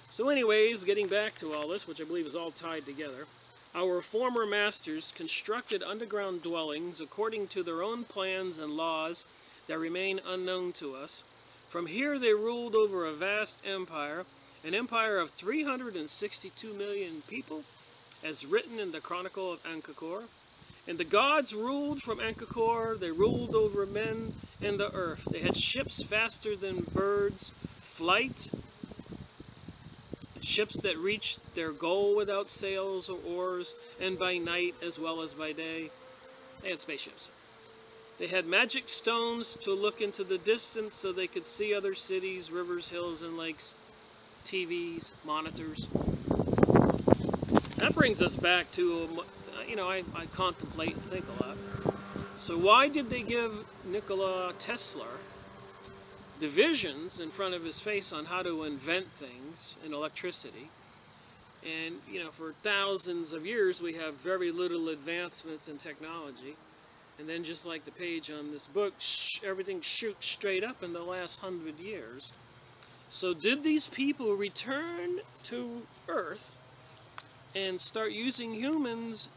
So anyways, getting back to all this, which I believe is all tied together, our former masters constructed underground dwellings according to their own plans and laws that remain unknown to us. From here they ruled over a vast empire, an empire of 362 million people, as written in the Chronicle of Akakor. And the gods ruled from Akakor. They ruled over men and the earth. They had ships faster than birds' flight, ships that reached their goal without sails or oars, and by night as well as by day. They had spaceships. They had magic stones to look into the distance so they could see other cities, rivers, hills, and lakes, TVs, monitors. That brings us back to, I contemplate and think a lot. So why did they give Nikola Tesla the visions in front of his face on how to invent things in electricity? And, for thousands of years we have very little advancements in technology. And then just like the page on this book, everything shoots straight up in the last 100 years. So did these people return to Earth and start using humans,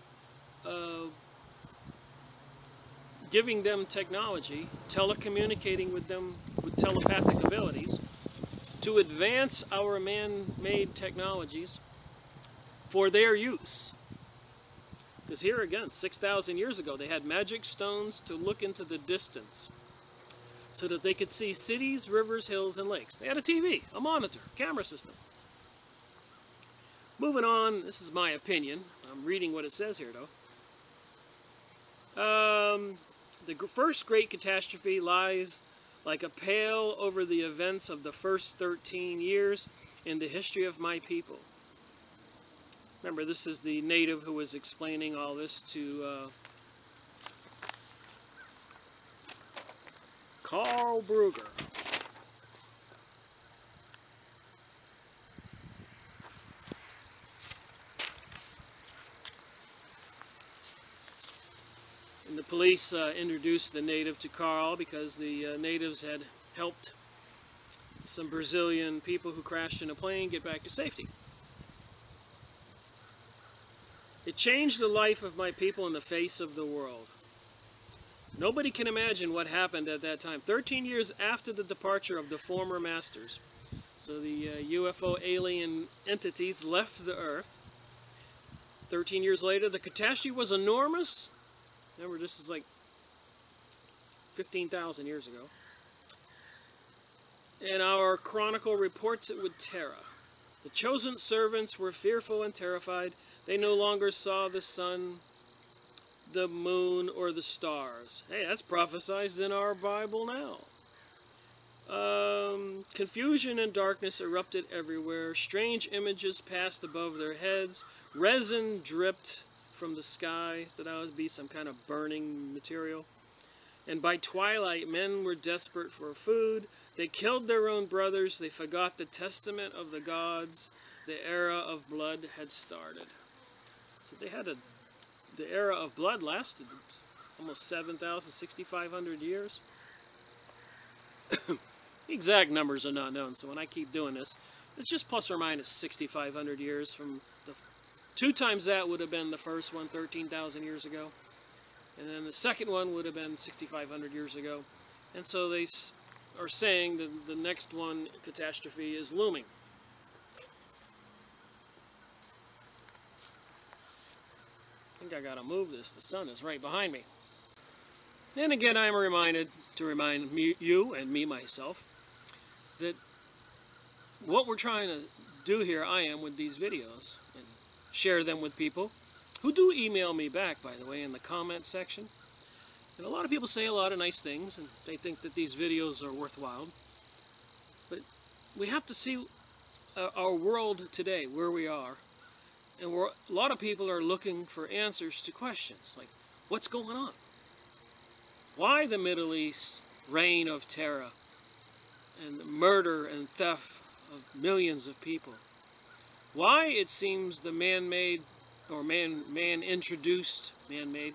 giving them technology, telecommunicating with them with telepathic abilities, to advance our man-made technologies for their use? Because here again, 6,000 years ago, they had magic stones to look into the distance so that they could see cities, rivers, hills, and lakes. They had a TV, a monitor, camera system. Moving on, this is my opinion. I'm reading what it says here, though. The first great catastrophe lies like a pale over the events of the first 13 years in the history of my people. Remember, this is the native who was explaining all this to Karl Brugger. And the police introduced the native to Karl because the natives had helped some Brazilian people who crashed in a plane get back to safety. It changed the life of my people in the face of the world. Nobody can imagine what happened at that time. 13 years after the departure of the former masters. So the UFO alien entities left the Earth. 13 years later, the catastrophe was enormous. Remember, this is like 15,000 years ago. And our chronicle reports it with terror. The chosen servants were fearful and terrified. They no longer saw the sun, the moon, or the stars. Hey, that's prophesied in our Bible now. Confusion and darkness erupted everywhere. Strange images passed above their heads. Resin dripped from the sky, so that would be some kind of burning material. And by twilight, men were desperate for food. They killed their own brothers. They forgot the testament of the gods. The era of blood had started. So they had the era of blood lasted almost 7,000, 6,500 years. The exact numbers are not known, so when I keep doing this, it's just plus or minus 6,500 years. From the 2 times that would have been the first one, 13,000 years ago. And then the second one would have been 6,500 years ago. And so they are saying that the next one, catastrophe, is looming. I think I gotta move this. The sun is right behind me. And again, I'm reminded to remind you and me myself that what we're trying to do here, I am, with these videos, and share them with people who do email me back, by the way, in the comment section. And a lot of people say a lot of nice things, and they think that these videos are worthwhile. But we have to see our world today, where we are. And a lot of people are looking for answers to questions like, what's going on? Why the Middle East reign of terror and murder and theft of millions of people? Why it seems the man-made or man-introduced, man-made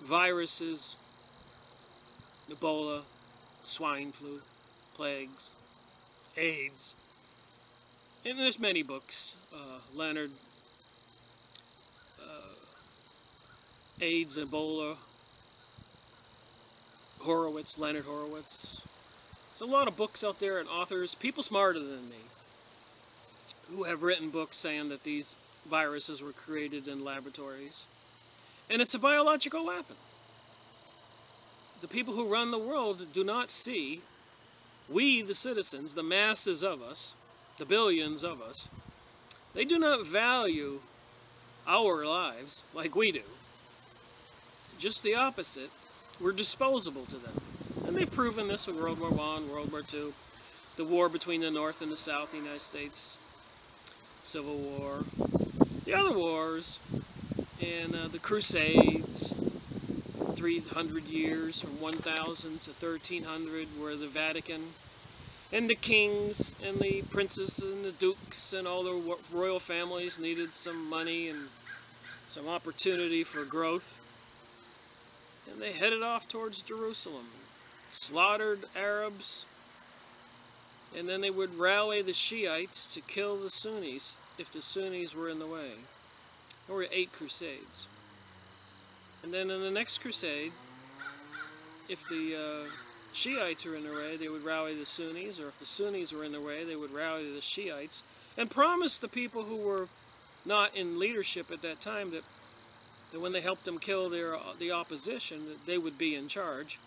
viruses, Ebola, swine flu, plagues, AIDS. And there's many books. Leonard, AIDS, Ebola, Leonard Horowitz. There's a lot of books out there and authors, people smarter than me, who have written books saying that these viruses were created in laboratories. And it's a biological weapon. The people who run the world do not see, we the citizens, the masses of us, the billions of us, they do not value our lives like we do. Just the opposite. We're disposable to them. And they've proven this with World War I, World War II, the war between the North and the South, the United States, Civil War, the other wars, and the Crusades, 300 years from 1000 to 1300, where the Vatican and the kings and the princes and the dukes and all the royal families needed some money and some opportunity for growth. And they headed off towards Jerusalem, slaughtered Arabs, and then they would rally the Shiites to kill the Sunnis if the Sunnis were in the way. There were 8 crusades. And then in the next crusade, if the Shiites were in the way, they would rally the Sunnis, or if the Sunnis were in the way, they would rally the Shiites, and promise the people who were not in leadership at that time that when they helped them kill the opposition, that they would be in charge.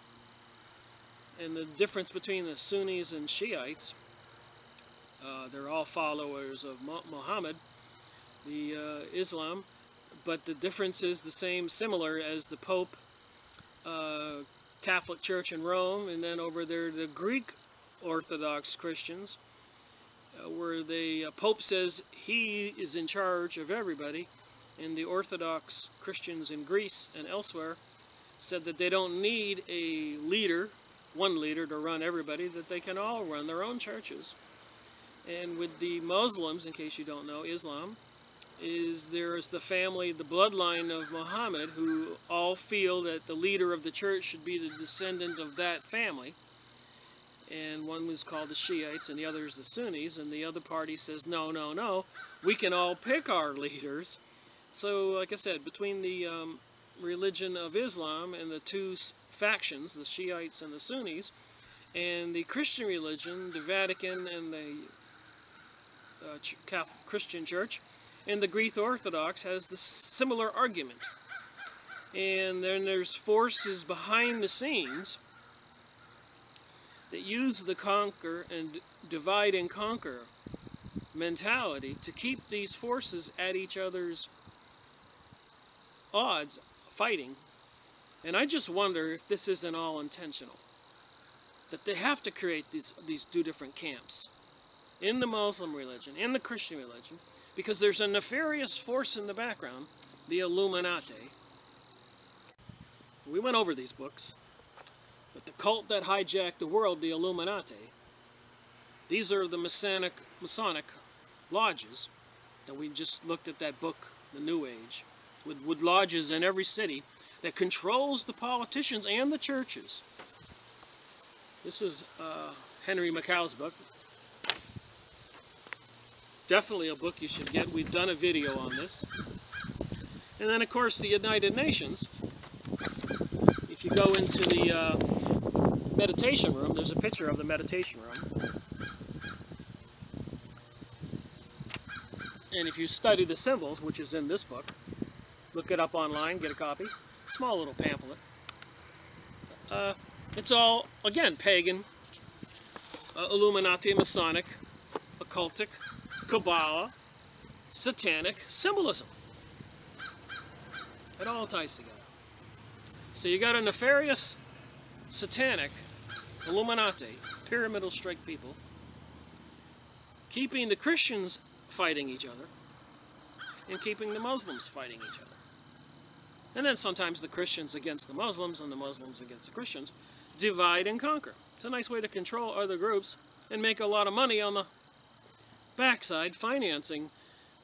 And the difference between the Sunnis and Shiites, they're all followers of Muhammad, the Islam, but the difference is the same, similar as the Pope, Catholic Church in Rome, and then over there the Greek Orthodox Christians, where the Pope says he is in charge of everybody, and the Orthodox Christians in Greece and elsewhere said that they don't need a leader, one leader to run everybody, that they can all run their own churches. And with the Muslims, in case you don't know, Islam, there's the family, the bloodline of Muhammad, who all feel that the leader of the church should be the descendant of that family. And one was called the Shiites and the other is the Sunnis, and the other party says, no, no, no, we can all pick our leaders. So, like I said, between the religion of Islam and the two factions, the Shiites and the Sunnis, and the Christian religion, the Vatican and the Christian Church, and the Greek Orthodox has the similar argument. And then there's forces behind the scenes that use the conquer and divide and conquer mentality to keep these forces at each other's odds, fighting. And I just wonder if this isn't all intentional, that they have to create these 2 different camps in the Muslim religion, in the Christian religion, because there's a nefarious force in the background, the Illuminati. We went over these books, but the cult that hijacked the world, the Illuminati, these are the Masonic lodges that we just looked at, that book, The New Age, with lodges in every city that controls the politicians and the churches. This is Henry Macau's book. Definitely a book you should get. We've done a video on this. And then, of course, the United Nations. If you go into the meditation room, there's a picture of the meditation room. And if you study the symbols, which is in this book, look it up online, get a copy. Small little pamphlet. It's all, again, pagan, Illuminati, Masonic, occultic, Kabbalah, satanic symbolism. It all ties together. So you got a nefarious, satanic, Illuminati, pyramidal strike people, keeping the Christians fighting each other, and keeping the Muslims fighting each other. And then sometimes the Christians against the Muslims and the Muslims against the Christians. Divide and conquer. It's a nice way to control other groups and make a lot of money on the backside financing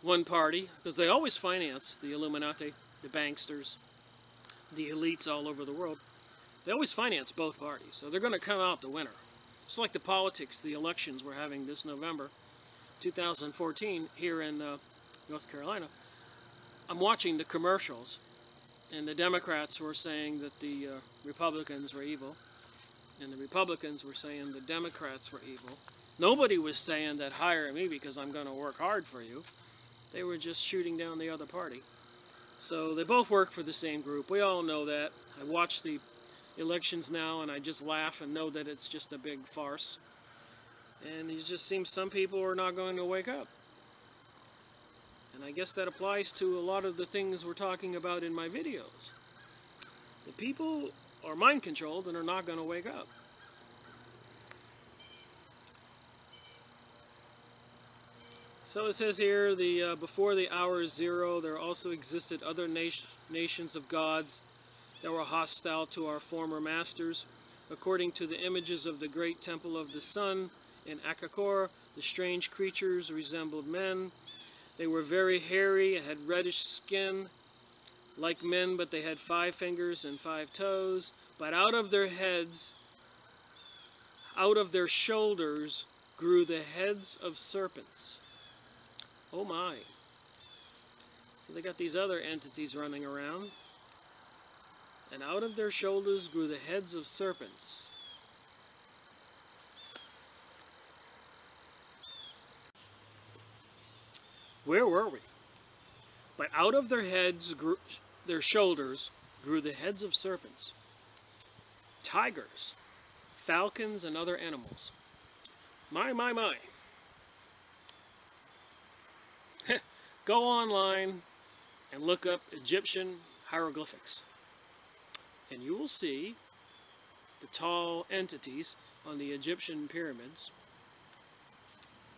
one party, because they always finance the Illuminati, the banksters, the elites all over the world. They always finance both parties, so they're going to come out the winner. Just like the politics, the elections we're having this November 2014 here in North Carolina. I'm watching the commercials, and the Democrats were saying that the Republicans were evil, and the Republicans were saying the Democrats were evil. Nobody was saying that hire me because I'm going to work hard for you. They were just shooting down the other party. So they both work for the same group. We all know that. I watch the elections now and I just laugh and know that it's just a big farce. And it just seems some people are not going to wake up. And I guess that applies to a lot of the things we're talking about in my videos. The people are mind controlled and are not going to wake up. So it says here, before the hour zero, there also existed other nations of gods that were hostile to our former masters. According to the images of the great temple of the sun in Akakor, the strange creatures resembled men. They were very hairy, had reddish skin, like men, but they had 5 fingers and 5 toes. But out of their heads, out of their shoulders, grew the heads of serpents. Oh my. So they got these other entities running around. And out of their shoulders grew the heads of serpents. Where were we? But out of their heads, their shoulders, grew the heads of serpents, tigers, falcons, and other animals. My, my, my. Go online and look up Egyptian hieroglyphics, and you will see the tall entities on the Egyptian pyramids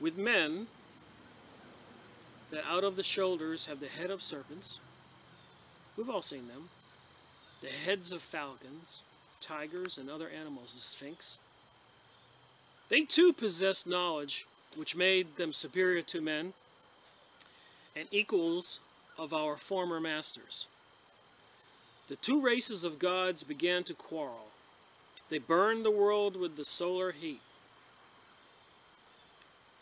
with men that out of the shoulders have the head of serpents. We've all seen them. The heads of falcons, tigers, and other animals, the Sphinx. They too possessed knowledge which made them superior to men and equals of our former masters. The two races of gods began to quarrel. They burned the world with the solar heat,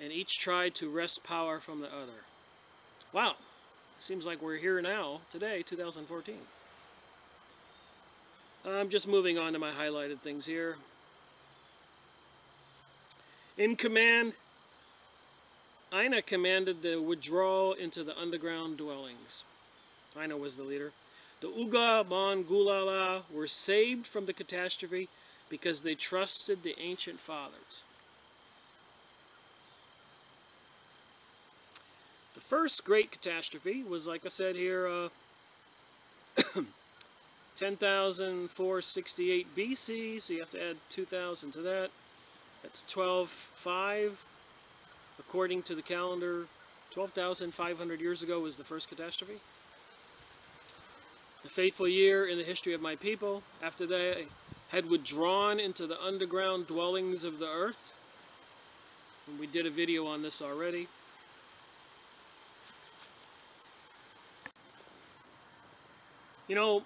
and each tried to wrest power from the other. Wow, seems like we're here now, today, 2014. I'm just moving on to my highlighted things here. In command, Ina commanded the withdrawal into the underground dwellings. Ina was the leader. The Uga Mongulala were saved from the catastrophe because they trusted the ancient fathers. The first great catastrophe was, like I said here, 10,468 BC, so you have to add 2,000 to that. That's 12,500. According to the calendar, 12,500 years ago was the first catastrophe. The fateful year in the history of my people, after they had withdrawn into the underground dwellings of the earth. And we did a video on this already. You know,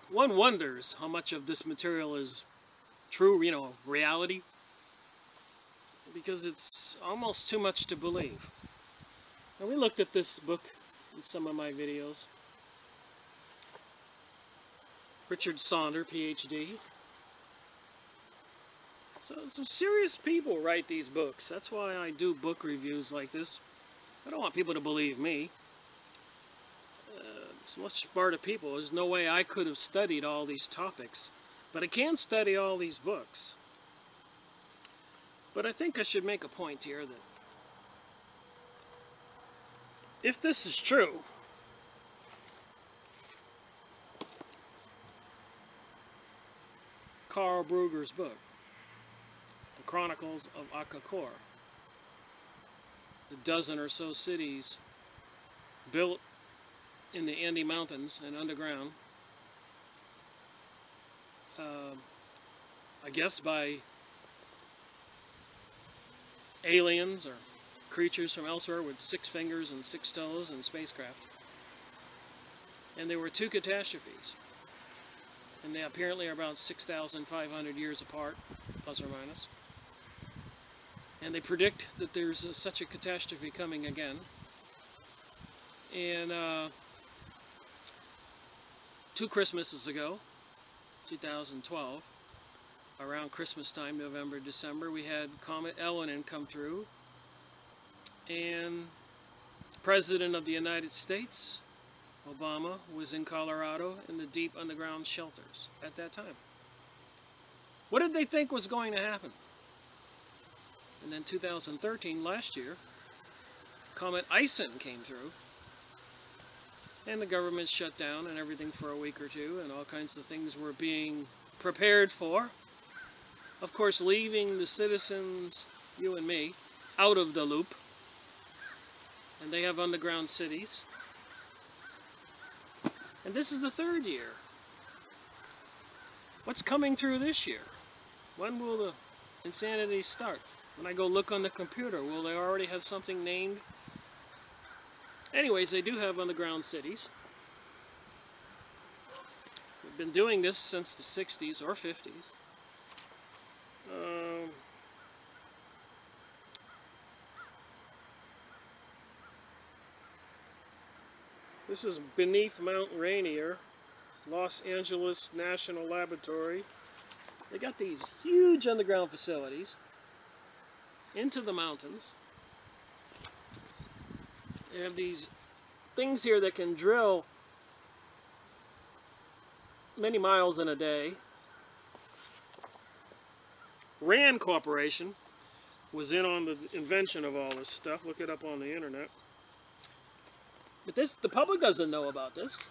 one wonders how much of this material is true, reality. Because it's almost too much to believe. Now, we looked at this book in some of my videos. Richard Saunders, PhD. So some serious people write these books. That's why I do book reviews like this. I don't want people to believe me. It's much smarter people. There's no way I could have studied all these topics. But I can study all these books. But I think I should make a point here that if this is true, Karl Brugger's book, The Chronicles of Akakor, the dozen or so cities built in the Andes Mountains and underground, I guess by aliens or creatures from elsewhere with 6 fingers and 6 toes and spacecraft. And there were 2 catastrophes. and they apparently are about 6,500 years apart, plus or minus. And they predict that there's such a catastrophe coming again. And 2 Christmases ago, 2012, around Christmas time, November, December, we had Comet Elenin come through, and the President of the United States, Obama, was in Colorado in the deep underground shelters at that time. What did they think was going to happen? And then 2013, last year, Comet Ison came through, and the government shut down and everything for a week or two, and all kinds of things were being prepared for. Of course, leaving the citizens, you and me, out of the loop. And they have underground cities. And this is the 3rd year. What's coming through this year? When will the insanity start? When I go look on the computer, will they already have something named? Anyways, they do have underground cities. They've been doing this since the 60s or 50s. This is beneath Mount Rainier, Los Angeles National Laboratory. They got these huge underground facilities into the mountains. They have these things here that can drill many miles in a day. Rand Corporation was in on the invention of all this stuff. Look it up on the internet. But the public doesn't know about this.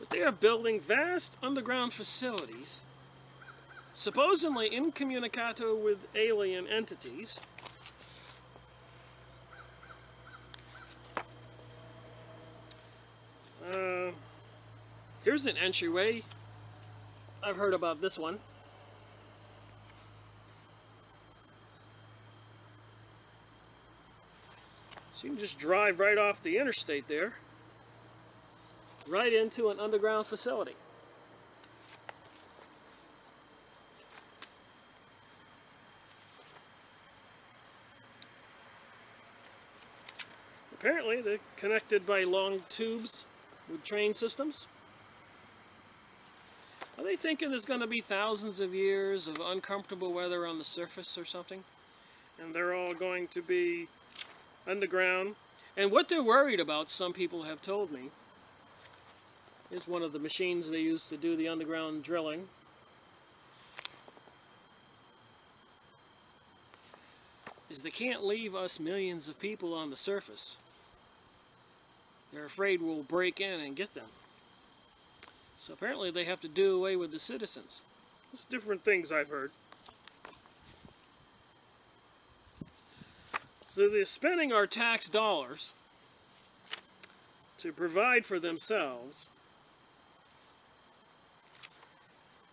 But they are building vast underground facilities, supposedly incommunicato with alien entities. Here's an entryway. I've heard about this one. So you can just drive right off the interstate there, right into an underground facility. Apparently they're connected by long tubes with train systems. Are they thinking there's going to be thousands of years of uncomfortable weather on the surface or something? And they're all going to be underground? And what they're worried about, some people have told me, is one of the machines they use to do the underground drilling. Is they can't leave us millions of people on the surface. They're afraid we'll break in and get them. So apparently they have to do away with the citizens. There's different things I've heard. So they're spending our tax dollars to provide for themselves,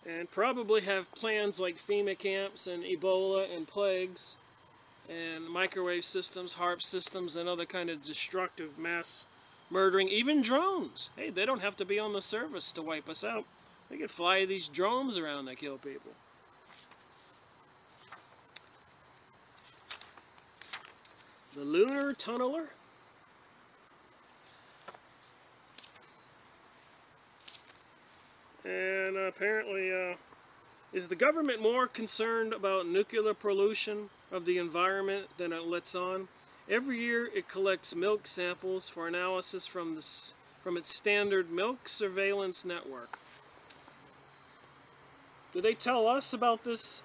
and probably have plans like FEMA camps and Ebola and plagues and microwave systems, HARP systems, and other kind of destructive mass murdering, even drones. Hey, they don't have to be on the surface to wipe us out. They could fly these drones around that kill people. The lunar tunneler. And apparently, is the government more concerned about nuclear pollution of the environment than it lets on? Every year it collects milk samples for analysis from its standard milk surveillance network. Do they tell us about this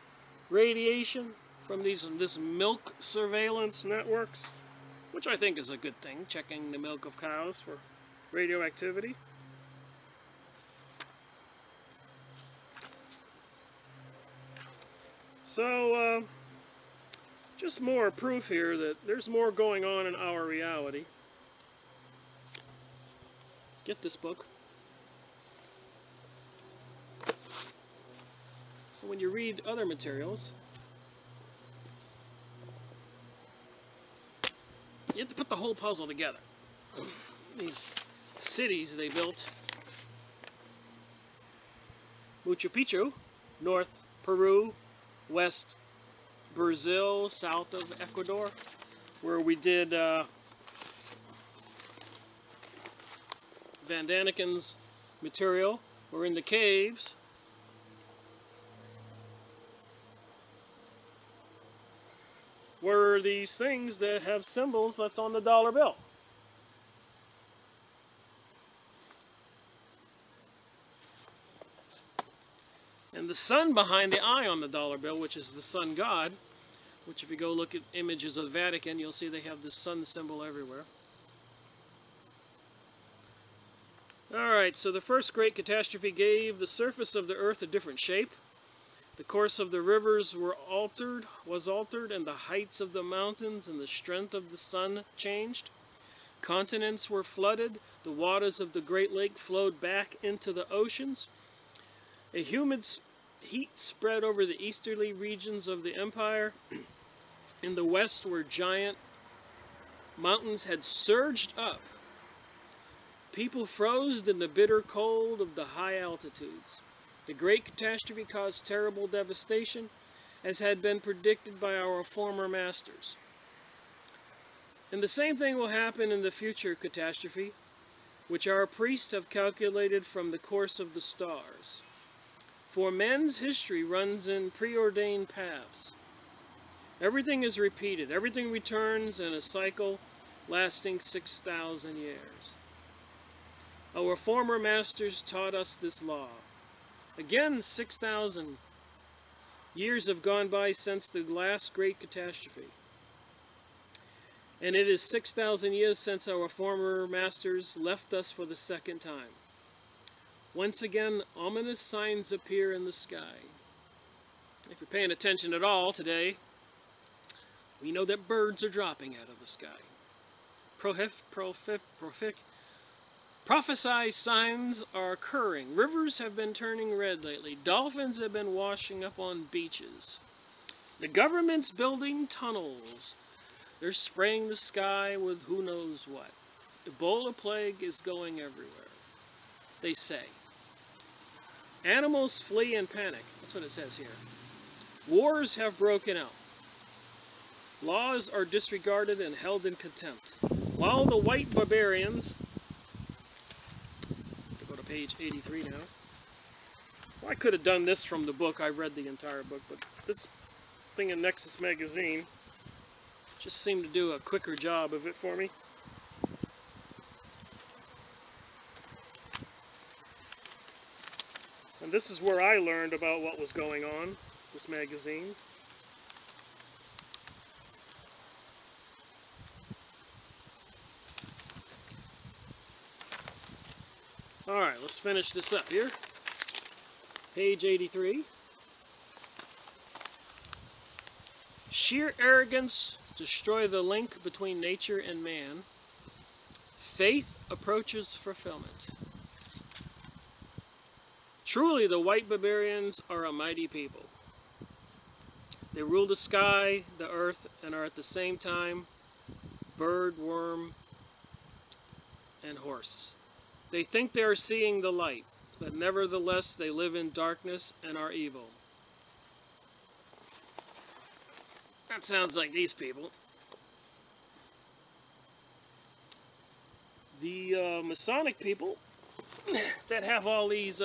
radiation from this milk surveillance networks? Which I think is a good thing, checking the milk of cows for radioactivity. So, just more proof here that there's more going on in our reality. Get this book. So when you read other materials, you have to put the whole puzzle together. These cities they built Machu Picchu, north Peru, west Brazil, south of Ecuador, where we did Van Daniken's material. We're in the caves. Were these things that have symbols that's on the dollar bill. And the sun behind the eye on the dollar bill, which is the sun god, which if you go look at images of the Vatican, you'll see they have this sun symbol everywhere. Alright, so the first great catastrophe gave the surface of the earth a different shape. The course of the rivers was altered, and the heights of the mountains and the strength of the sun changed. Continents were flooded, the waters of the Great Lake flowed back into the oceans. A humid heat spread over the easterly regions of the empire. In the west, where giant mountains had surged up, people froze in the bitter cold of the high altitudes. The great catastrophe caused terrible devastation, as had been predicted by our former masters. And the same thing will happen in the future catastrophe, which our priests have calculated from the course of the stars. For men's history runs in preordained paths. Everything is repeated. Everything returns in a cycle lasting 6,000 years. Our former masters taught us this law. Again, 6,000 years have gone by since the last great catastrophe. And it is 6,000 years since our former masters left us for the second time. Once again, ominous signs appear in the sky. If you're paying attention at all today, we know that birds are dropping out of the sky. Prophesied signs are occurring. Rivers have been turning red lately. Dolphins have been washing up on beaches. The government's building tunnels. They're spraying the sky with who knows what. Ebola plague is going everywhere, they say. Animals flee in panic. That's what it says here. Wars have broken out. Laws are disregarded and held in contempt. While the white barbarians... Page 83 now. So I could have done this from the book. I've read the entire book, but this thing in Nexus magazine just seemed to do a quicker job of it for me. And this is where I learned about what was going on, this magazine. Alright, let's finish this up here. Page 83. Sheer arrogance destroy the link between nature and man. Faith approaches fulfillment. Truly, the white barbarians are a mighty people. They rule the sky, the earth, and are at the same time bird, worm, and horse. They think they are seeing the light, but nevertheless they live in darkness and are evil. That sounds like these people. The Masonic people that have all these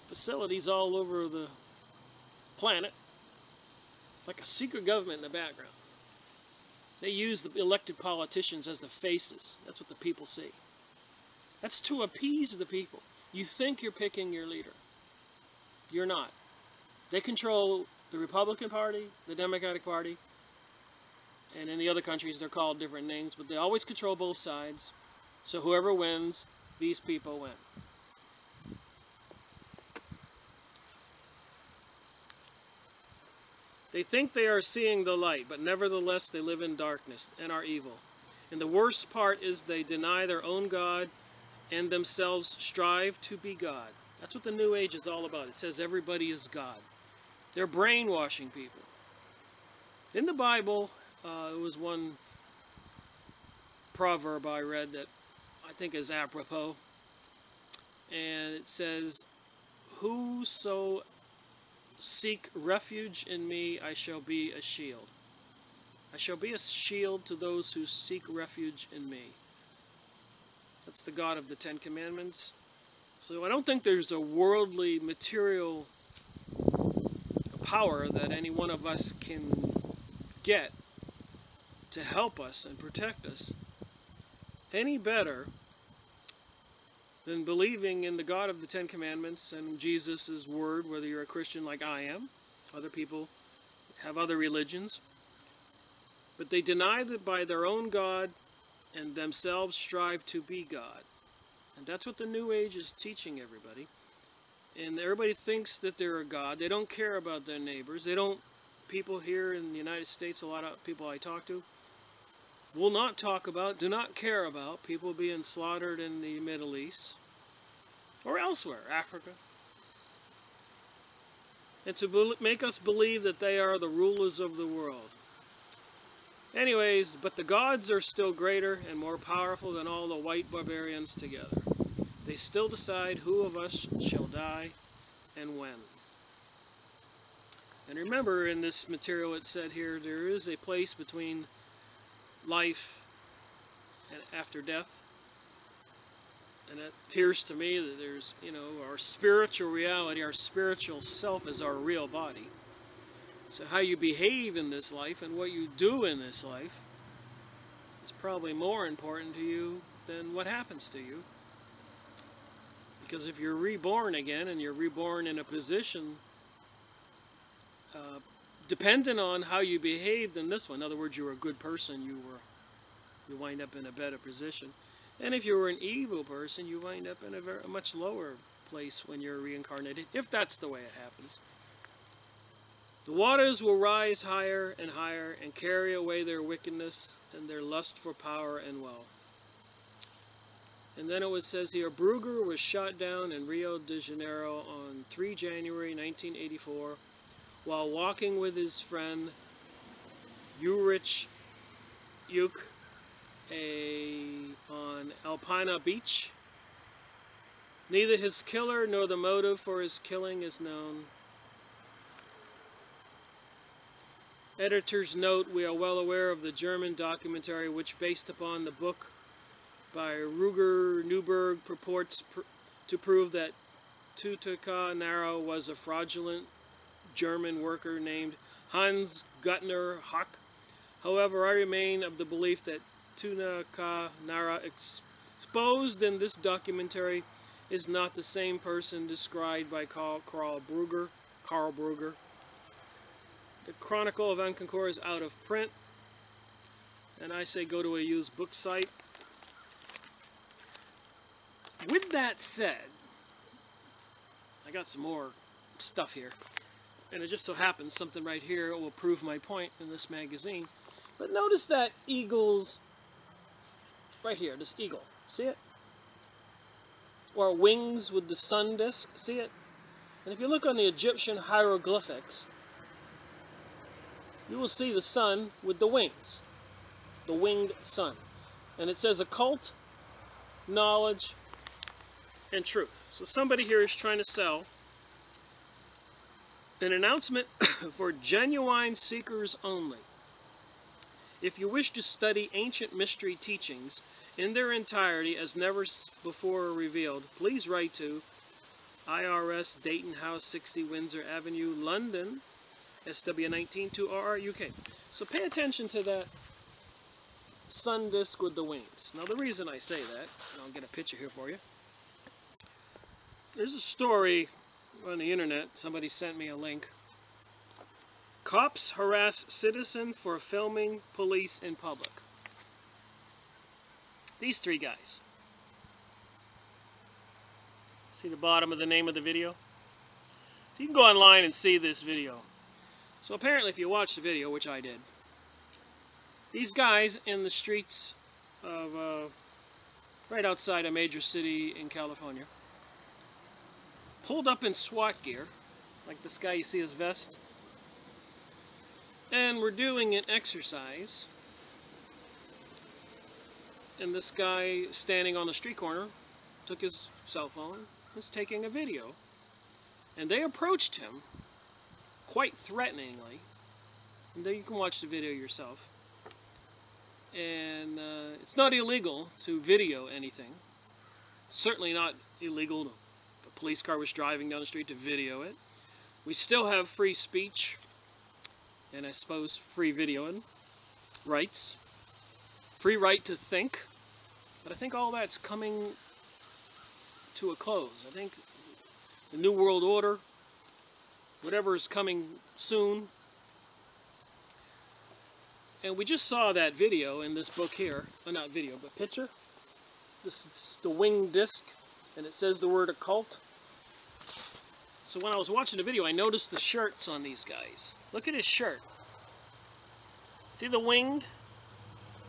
facilities all over the planet, like a secret government in the background. They use the elected politicians as the faces. That's what the people see. That's to appease the people. You think you're picking your leader. You're not. They control the Republican Party, the Democratic Party, and in the other countries they're called different names, but they always control both sides. So whoever wins, these people win. They think they are seeing the light, but nevertheless they live in darkness and are evil. And the worst part is they deny their own God and themselves strive to be God. That's what the New Age is all about. It says everybody is God. They're brainwashing people. In the Bible, there was one proverb I read that I think is apropos. And it says, whoso seek refuge in me, I shall be a shield. I shall be a shield to those who seek refuge in me. That's the God of the Ten Commandments. So I don't think there's a worldly, material power that any one of us can get to help us and protect us any better than believing in the God of the Ten Commandments and Jesus' word, whether you're a Christian like I am. Other people have other religions. But they deny that by their own God and themselves strive to be God. And that's what the New Age is teaching everybody. And everybody thinks that they're a God. They don't care about their neighbors. They don't, people here in the United States, a lot of people I talk to, will not talk about, do not care about people being slaughtered in the Middle East or elsewhere, Africa. And to make us believe that they are the rulers of the world. Anyways, but the gods are still greater and more powerful than all the white barbarians together. They still decide who of us shall die and when. And remember, in this material it said here, there is a place between life and after death. And it appears to me that there's, our spiritual reality, our spiritual self is our real body. So how you behave in this life and what you do in this life is probably more important to you than what happens to you. Because if you're reborn again, and you're reborn in a position dependent on how you behaved in this one, in other words, you were a good person, you wind up in a better position. And if you were an evil person, you wind up in a much lower place when you're reincarnated, if that's the way it happens. The waters will rise higher and carry away their wickedness and their lust for power and wealth. And then it says here, Brugger was shot down in Rio de Janeiro on 3 January 1984 while walking with his friend Ulrich Uke on Alpina Beach. Neither his killer nor the motive for his killing is known. Editor's note, we are well aware of the German documentary which, based upon the book by Ruger Newberg, purports to prove that Tutka Nara was a fraudulent German worker named Hans Guttner Hock. However, I remain of the belief that Tutka Nara exposed in this documentary is not the same person described by Karl Brugger. The Chronicle of Akakor is out of print, and I say go to a used book site. With that said, I got some more stuff here, and it just so happens something right here will prove my point in this magazine. But notice that eagle's right here, this eagle, see it? Or wings with the sun disk, see it? And if you look on the Egyptian hieroglyphics, you will see the sun with the wings, the winged sun. And it says occult, knowledge, and truth. So somebody here is trying to sell an announcement for genuine seekers only. If you wish to study ancient mystery teachings in their entirety as never before revealed, please write to IRS, Dayton House, 60 Windsor Avenue, London, SW19 2RR UK. So pay attention to that sun disk with the wings. Now the reason I say that, and I'll get a picture here for you. There's a story on the internet, somebody sent me a link. Cops harass citizen for filming police in public. These three guys. See the bottom of the name of the video? So you can go online and see this video. So apparently if you watch the video, which I did, these guys in the streets of right outside a major city in California pulled up in SWAT gear, like this guy, you see his vest, and we're doing an exercise, and this guy standing on the street corner took his cell phone, was taking a video And they approached him quite threateningly. And then you can watch the video yourself. And it's not illegal to video anything. Certainly not illegal if a police car was driving down the street to video it. We still have free speech, and I suppose free videoing rights. Free right to think. But I think all that's coming to a close. I think the New World Order, whatever is coming soon. And we just saw that video in this book here. Well, not video, but picture. This is the winged disc, and it says the word occult. So when I was watching the video, I noticed the shirts on these guys. Look at his shirt. See the winged?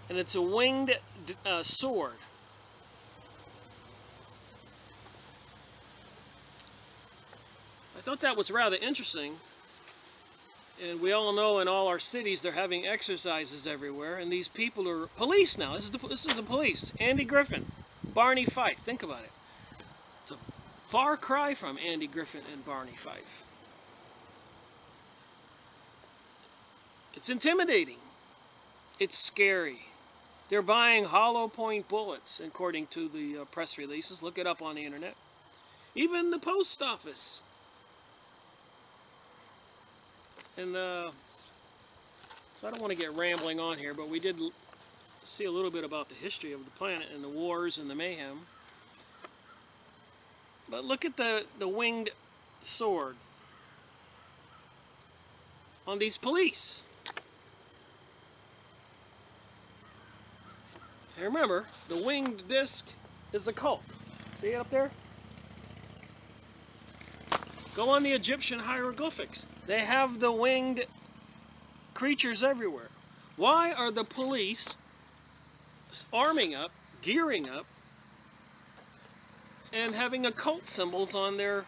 And it's a winged sword. I thought that was rather interesting. And we all know in all our cities they're having exercises everywhere, and these people are police now. This is the police. Andy Griffin, Barney Fife. Think about it. It's a far cry from Andy Griffin and Barney Fife. It's intimidating. It's scary. They're buying hollow point bullets, according to the press releases. Look it up on the internet. Even the post office. And so I don't want to get rambling on here, but we did see a little bit about the history of the planet and the wars and the mayhem. But look at the winged sword on these police. And remember, the winged disc is a cult. See it up there? Go on the Egyptian hieroglyphics. They have the winged creatures everywhere. Why are the police arming up, gearing up, and having occult symbols on their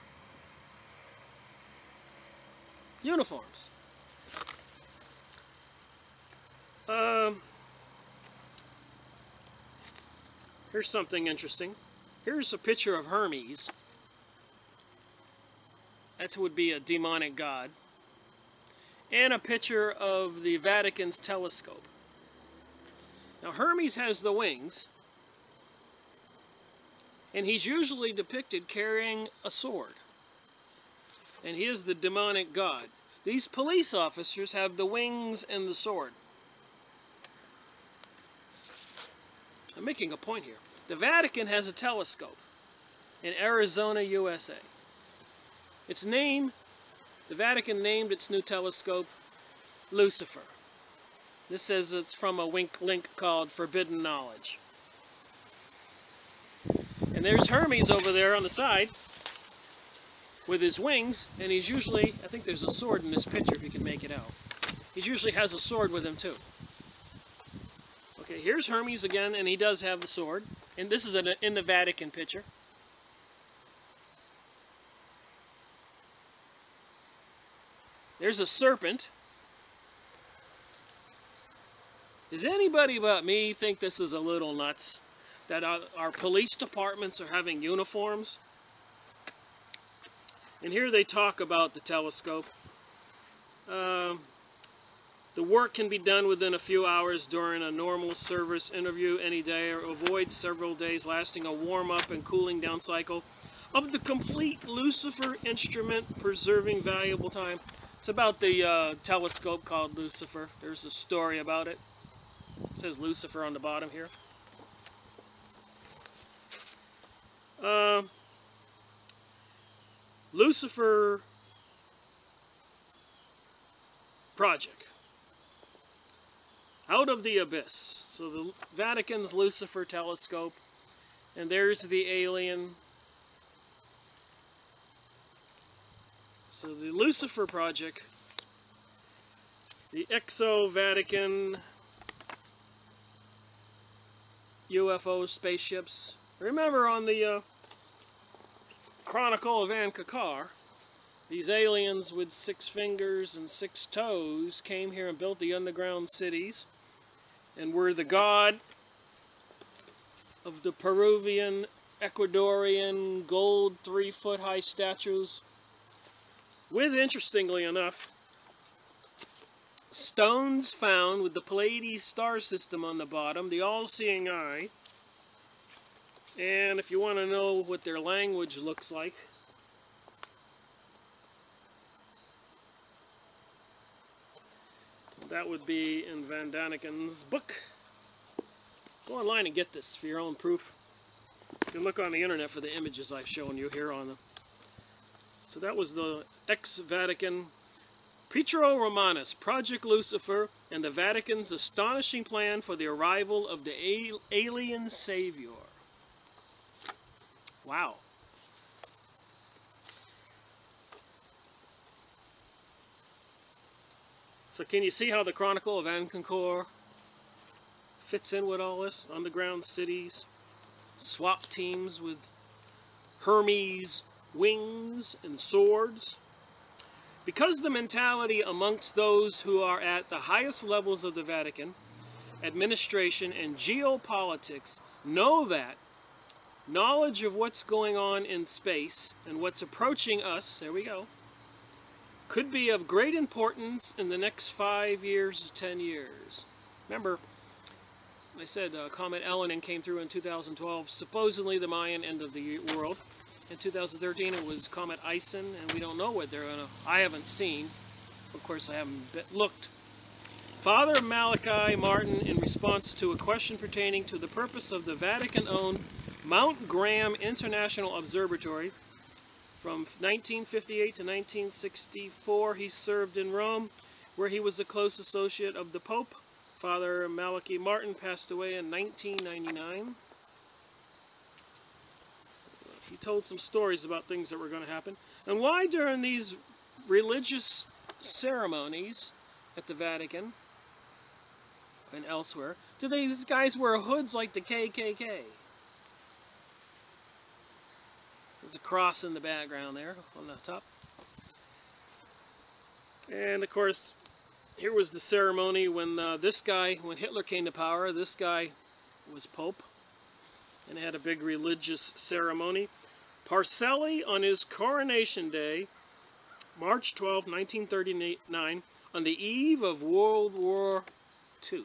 uniforms? Here's something interesting. Here's a picture of Hermes. That would be a demonic god. And a picture of the Vatican's telescope. Now Hermes has the wings, and he's usually depicted carrying a sword. And he is the demonic god. These police officers have the wings and the sword. I'm making a point here. The Vatican has a telescope in Arizona, USA. Its name, the Vatican named its new telescope Lucifer. This says it's from a link called Forbidden Knowledge. And there's Hermes over there on the side with his wings, and he's usually, I think there's a sword in this picture if you can make it out. He usually has a sword with him too. Okay, here's Hermes again, and he does have the sword. And this is in the Vatican picture. There's a serpent. Does anybody but me think this is a little nuts? That our police departments are having uniforms? And here they talk about the telescope. The work can be done within a few hours during a normal service interview any day, or avoid several days lasting a warm-up and cooling down cycle of the complete Lucifer instrument, preserving valuable time. It's about the telescope called Lucifer. There's a story about it. It says Lucifer on the bottom here. Lucifer project. Out of the abyss. So the Vatican's Lucifer telescope. And there's the alien. So the Lucifer project. The Exo-Vatican UFO spaceships. Remember on the Chronicle of Akakor, these aliens with 6 fingers and 6 toes came here and built the underground cities and were the god of the Peruvian, Ecuadorian, gold 3-foot high statues with, interestingly enough, stones found with the Pleiades star system on the bottom, the all-seeing eye. And if you want to know what their language looks like, that would be in Van Daniken's book. Go online and get this for your own proof. You can look on the internet for the images I've shown you here on them. So that was the ex-Vatican Petro Romanus, Project Lucifer, and the Vatican's astonishing plan for the arrival of the alien savior. Wow. So can you see how the Chronicle of Akakor fits in with all this? Underground cities, SWAT teams with Hermes wings and swords. Because the mentality amongst those who are at the highest levels of the Vatican, administration, and geopolitics know that knowledge of what's going on in space and what's approaching us, there we go, could be of great importance in the next 5 years to 10 years. Remember, I said Comet Elenin came through in 2012, supposedly the Mayan end of the world. In 2013 it was Comet Ison, and we don't know what they're going to... I haven't seen. Of course I haven't looked. Father Malachi Martin, in response to a question pertaining to the purpose of the Vatican-owned Mount Graham International Observatory, from 1958 to 1964 he served in Rome, where he was a close associate of the Pope. Father Malachi Martin passed away in 1999. He told some stories about things that were going to happen. And why during these religious ceremonies at the Vatican and elsewhere do these guys wear hoods like the KKK? There's a cross in the background there on the top. And of course, here was the ceremony when when Hitler came to power. This guy was Pope, and had a big religious ceremony. Parcelli, on his coronation day, March 12, 1939, on the eve of World War II.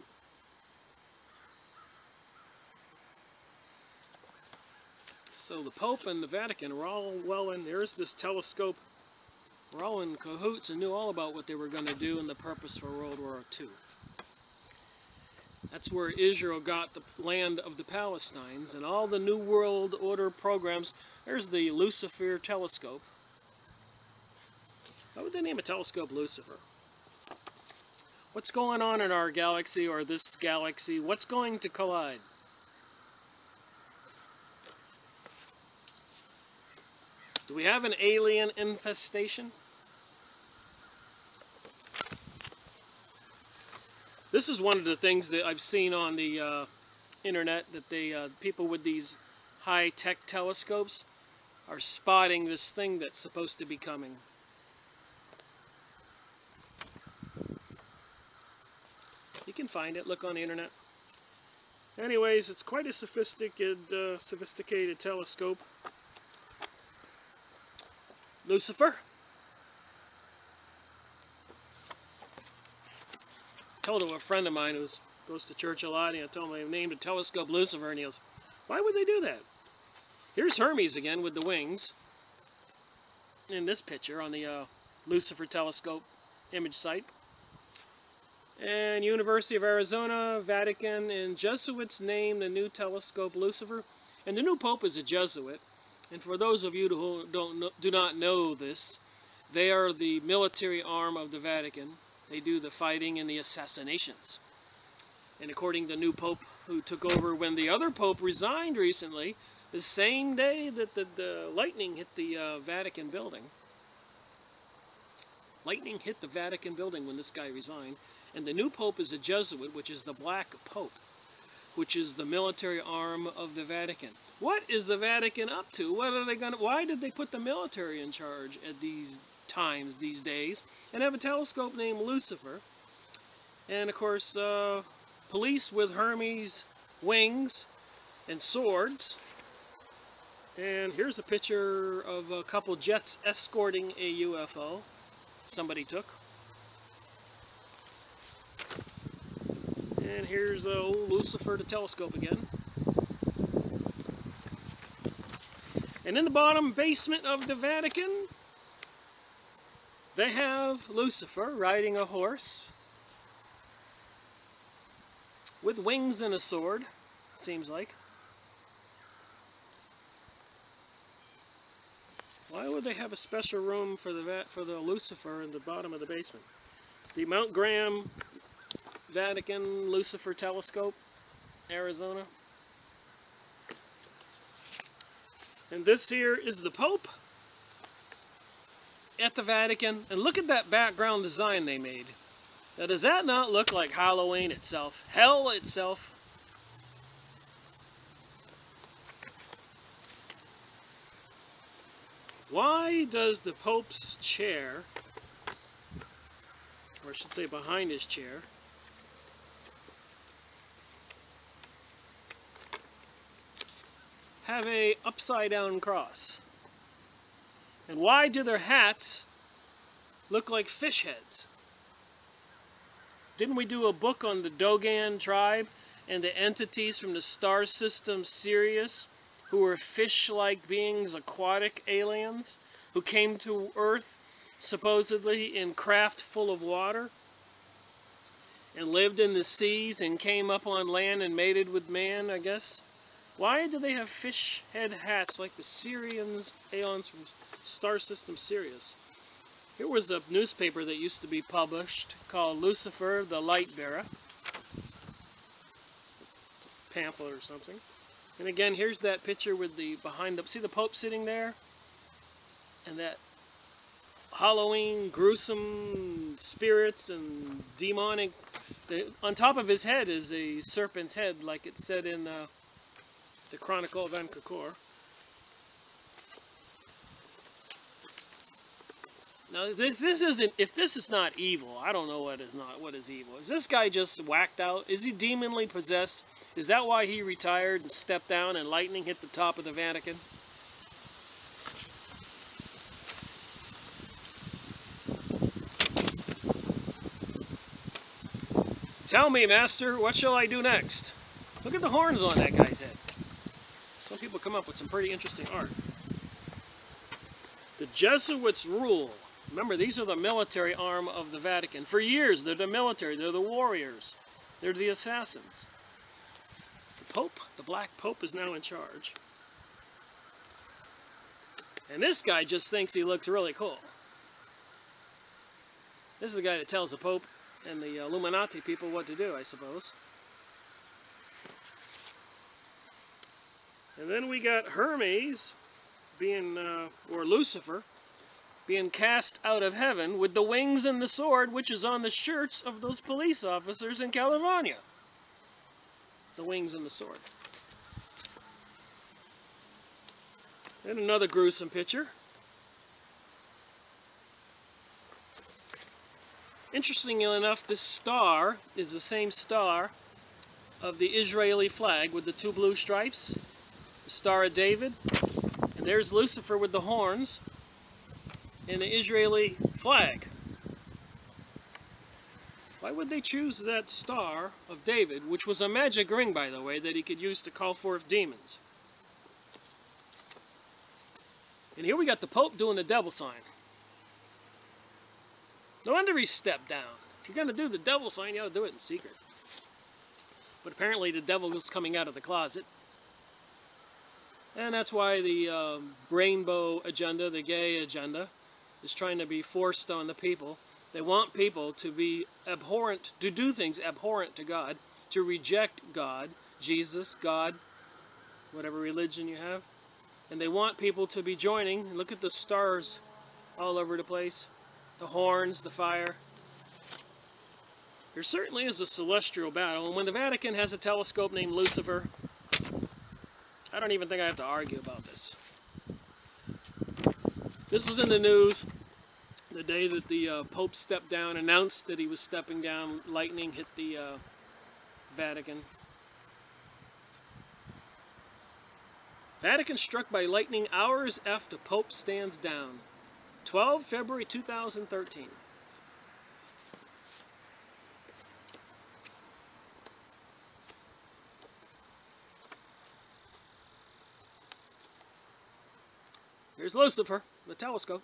So the Pope and the Vatican were all well in. There's this telescope. We're all in cahoots and knew all about what they were going to do and the purpose for World War II. That's where Israel got the land of the Palestines and all the New World Order programs. There's the Lucifer telescope. Why would they name a telescope Lucifer? What's going on in our galaxy or this galaxy? What's going to collide? Do we have an alien infestation? This is one of the things that I've seen on the internet, that people with these high-tech telescopes are spotting this thing that's supposed to be coming. You can find it, look on the internet. Anyways, it's quite a sophisticated telescope. Lucifer. I told a friend of mine who goes to church a lot, and I told him I named a telescope Lucifer, and he goes, why would they do that? Here's Hermes again with the wings in this picture on the Lucifer telescope image site. And University of Arizona, Vatican, and Jesuits named the new telescope Lucifer. And the new Pope is a Jesuit. And for those of you who do not know this, they are the military arm of the Vatican. They do the fighting and the assassinations. And according to the new Pope who took over when the other Pope resigned recently, the same day that the lightning hit the Vatican building. Lightning hit the Vatican building when this guy resigned. And the new Pope is a Jesuit, which is the Black Pope, which is the military arm of the Vatican. What is the Vatican up to? What are they going to? Why did they put the military in charge at these times, these days, and have a telescope named Lucifer? And of course, police with Hermes wings and swords. And here's a picture of a couple jets escorting a UFO. somebody took. And here's old Lucifer, the telescope again. And in the bottom basement of the Vatican, they have Lucifer riding a horse with wings and a sword, it seems like. Why would they have a special room for the Lucifer in the bottom of the basement? The Mount Graham Vatican Lucifer Telescope, Arizona. And this here is the Pope at the Vatican. And look at that background design they made. Now, does that not look like Halloween itself? Hell itself? Why does the Pope's chair, or I should say behind his chair, have a upside down cross? And why do their hats look like fish heads? Didn't we do a book on the Dogon tribe and the entities from the star system Sirius, who were fish-like beings, aquatic aliens, who came to Earth supposedly in craft full of water and lived in the seas and came up on land and mated with man, I guess? Why do they have fish head hats like the Syrians, aliens from star system Sirius? Here was a newspaper that used to be published called Lucifer the Light Bearer. Pamphlet or something. And again, here's that picture with the behind the, see the Pope sitting there? And that Halloween gruesome spirits and demonic, on top of his head is a serpent's head, like it said in the Chronicle of Akakor. Now, this isn't, if this is not evil, I don't know what is not, what is evil. Is this guy just whacked out? Is he demonly possessed? Is that why he retired and stepped down and lightning hit the top of the Vatican? Tell me, Master, what shall I do next? Look at the horns on that guy's head. Some people come up with some pretty interesting art. The Jesuits rule. Remember, these are the military arm of the Vatican. For years, they're the military, they're the warriors, they're the assassins. The Pope, the Black Pope, is now in charge. And this guy just thinks he looks really cool. This is the guy that tells the Pope and the Illuminati people what to do, I suppose. And then we got Hermes being, or Lucifer, being cast out of heaven with the wings and the sword, which is on the shirts of those police officers in California. The wings and the sword. And another gruesome picture. Interestingly enough, this star is the same star of the Israeli flag with the two blue stripes. The Star of David. And there's Lucifer with the horns in the Israeli flag. Why would they choose that Star of David, which was a magic ring, by the way, that he could use to call forth demons? And here we got the Pope doing the devil sign. No wonder he stepped down. If you're going to do the devil sign, you ought to do it in secret. But apparently the devil was coming out of the closet. And that's why the rainbow agenda, the gay agenda, is trying to be forced on the people. They want people to be abhorrent, to do things abhorrent to God, to reject God, Jesus, God, whatever religion you have. And they want people to be joining. Look at the stars all over the place. The horns, the fire. There certainly is a celestial battle. And when the Vatican has a telescope named Lucifer, I don't even think I have to argue about this. This was in the news the day that the Pope stepped down, announced that he was stepping down. Lightning hit the Vatican. Vatican struck by lightning hours after Pope stands down. 12 February 2013. Here's Lucifer, the telescope.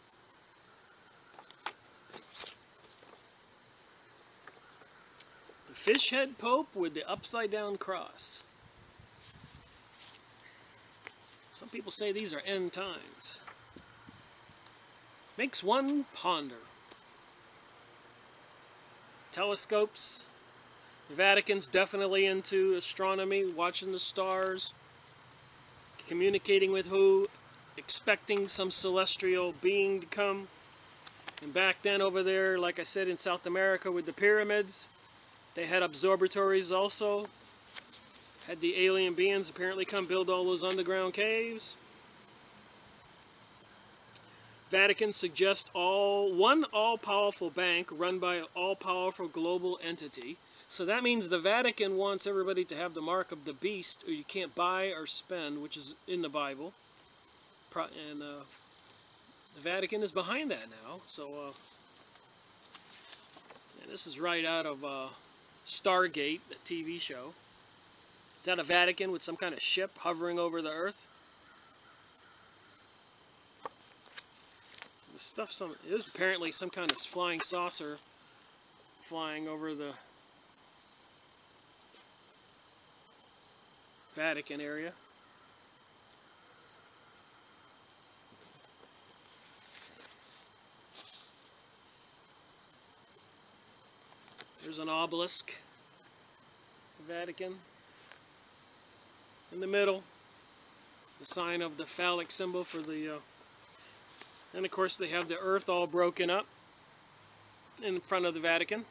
The fish head pope with the upside down cross. Some people say these are end times. Makes one ponder. Telescopes. The Vatican's definitely into astronomy, watching the stars, communicating with who, expecting some celestial being to come. And back then over there, like I said, in South America with the pyramids, they had observatories also. Had the alien beings apparently come build all those underground caves. Vatican suggests one all-powerful bank run by an all-powerful global entity. So that means the Vatican wants everybody to have the mark of the beast, or you can't buy or spend, which is in the Bible. And the Vatican is behind that now. So, and this is right out of Stargate, the TV show. Is that a Vatican with some kind of ship hovering over the Earth? So the stuff, it was apparently some kind of flying saucer flying over the Vatican area. There's an obelisk, the Vatican. In the middle, the sign of the phallic symbol for the, and of course they have the earth all broken up in front of the Vatican.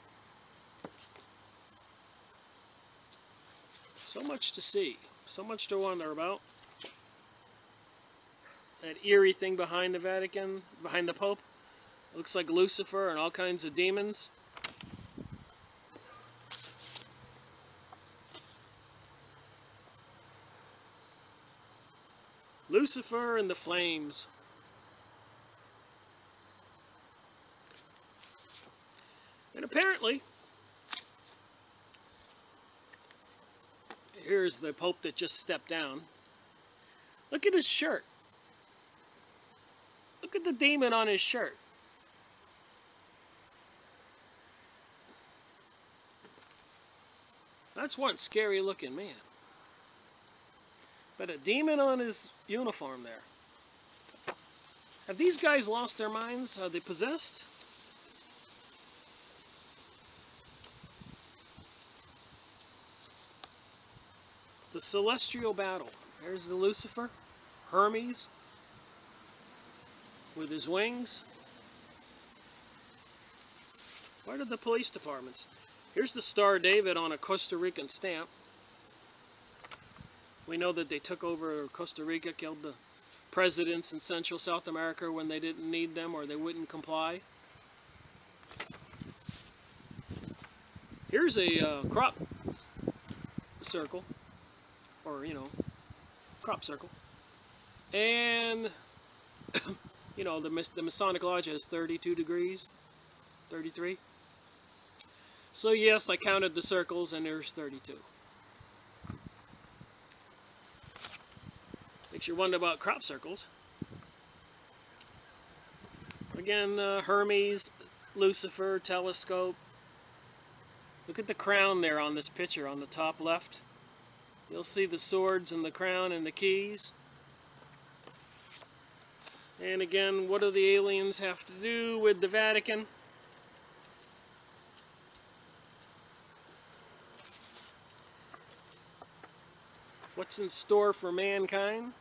So much to see, so much to wonder about. That eerie thing behind the Vatican, behind the Pope, looks like Lucifer and all kinds of demons. Lucifer and the flames. And apparently, here's the Pope that just stepped down. Look at his shirt. Look at the demon on his shirt. That's one scary looking man. But a demon on his uniform there. Have these guys lost their minds? Are they possessed? The celestial battle. There's the Lucifer, Hermes, with his wings. Where are the police departments? Here's the Star David on a Costa Rican stamp. We know that they took over Costa Rica, killed the presidents in Central South America when they didn't need them or they wouldn't comply. Here's a crop circle, or, you know, crop circle. And, you know, the Masonic Lodge has 32 degrees, 33. So yes, I counted the circles and there's 32. Makes you wonder about crop circles. Again, Hermes, Lucifer, telescope. Look at the crown there on this picture on the top left. You'll see the swords and the crown and the keys. And again, what do the aliens have to do with the Vatican? What's in store for mankind?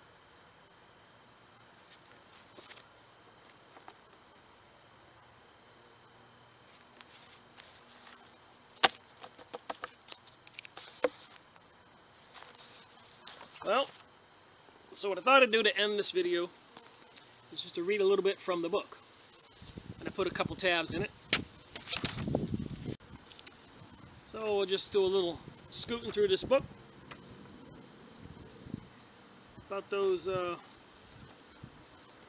Well, so what I thought I'd do to end this video is just to read a little bit from the book. And I put a couple tabs in it. So we'll just do a little scooting through this book. About those,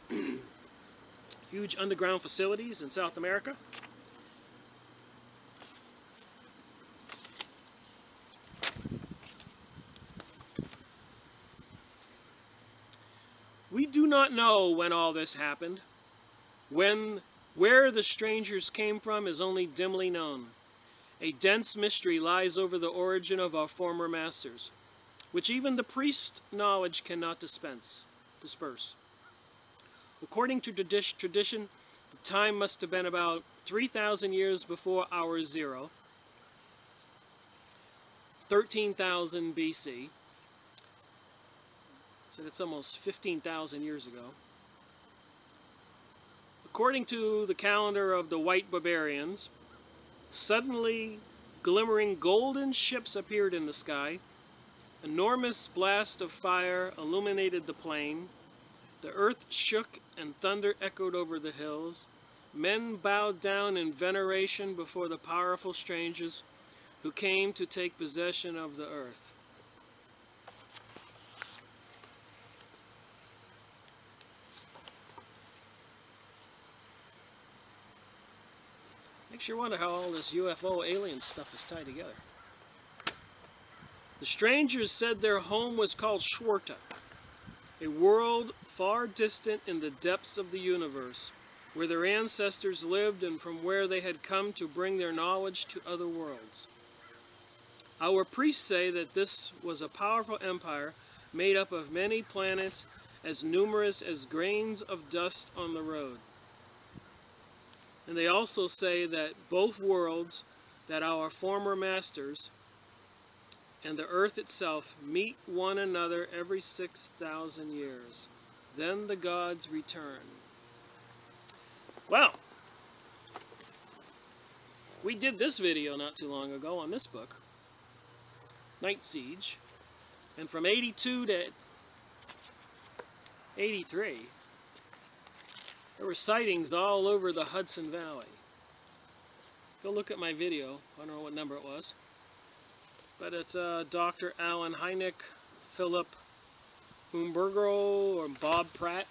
if huge underground facilities in South America. We do not know when all this happened. Where the strangers came from is only dimly known. A dense mystery lies over the origin of our former masters, which even the priest knowledge cannot disperse. According to tradition, the time must have been about 3,000 years before our zero, 13,000 BC. So that's almost 15,000 years ago. According to the calendar of the white barbarians, suddenly glimmering golden ships appeared in the sky. Enormous blast of fire illuminated the plain. The earth shook and thunder echoed over the hills. Men bowed down in veneration before the powerful strangers who came to take possession of the earth. Makes you wonder how all this UFO alien stuff is tied together. The strangers said their home was called Schwarta, a world far distant in the depths of the universe, where their ancestors lived and from where they had come to bring their knowledge to other worlds. Our priests say that this was a powerful empire made up of many planets as numerous as grains of dust on the road. And they also say that both worlds, that our former masters and the earth itself meet one another every 6,000 years. Then the gods return. Well, we did this video not too long ago on this book, Night Siege, and from 82 to 83, there were sightings all over the Hudson Valley. Go look at my video. I don't know what number it was. But it's Dr. Alan Hynek, Philip Umbergerl, or Bob Pratt.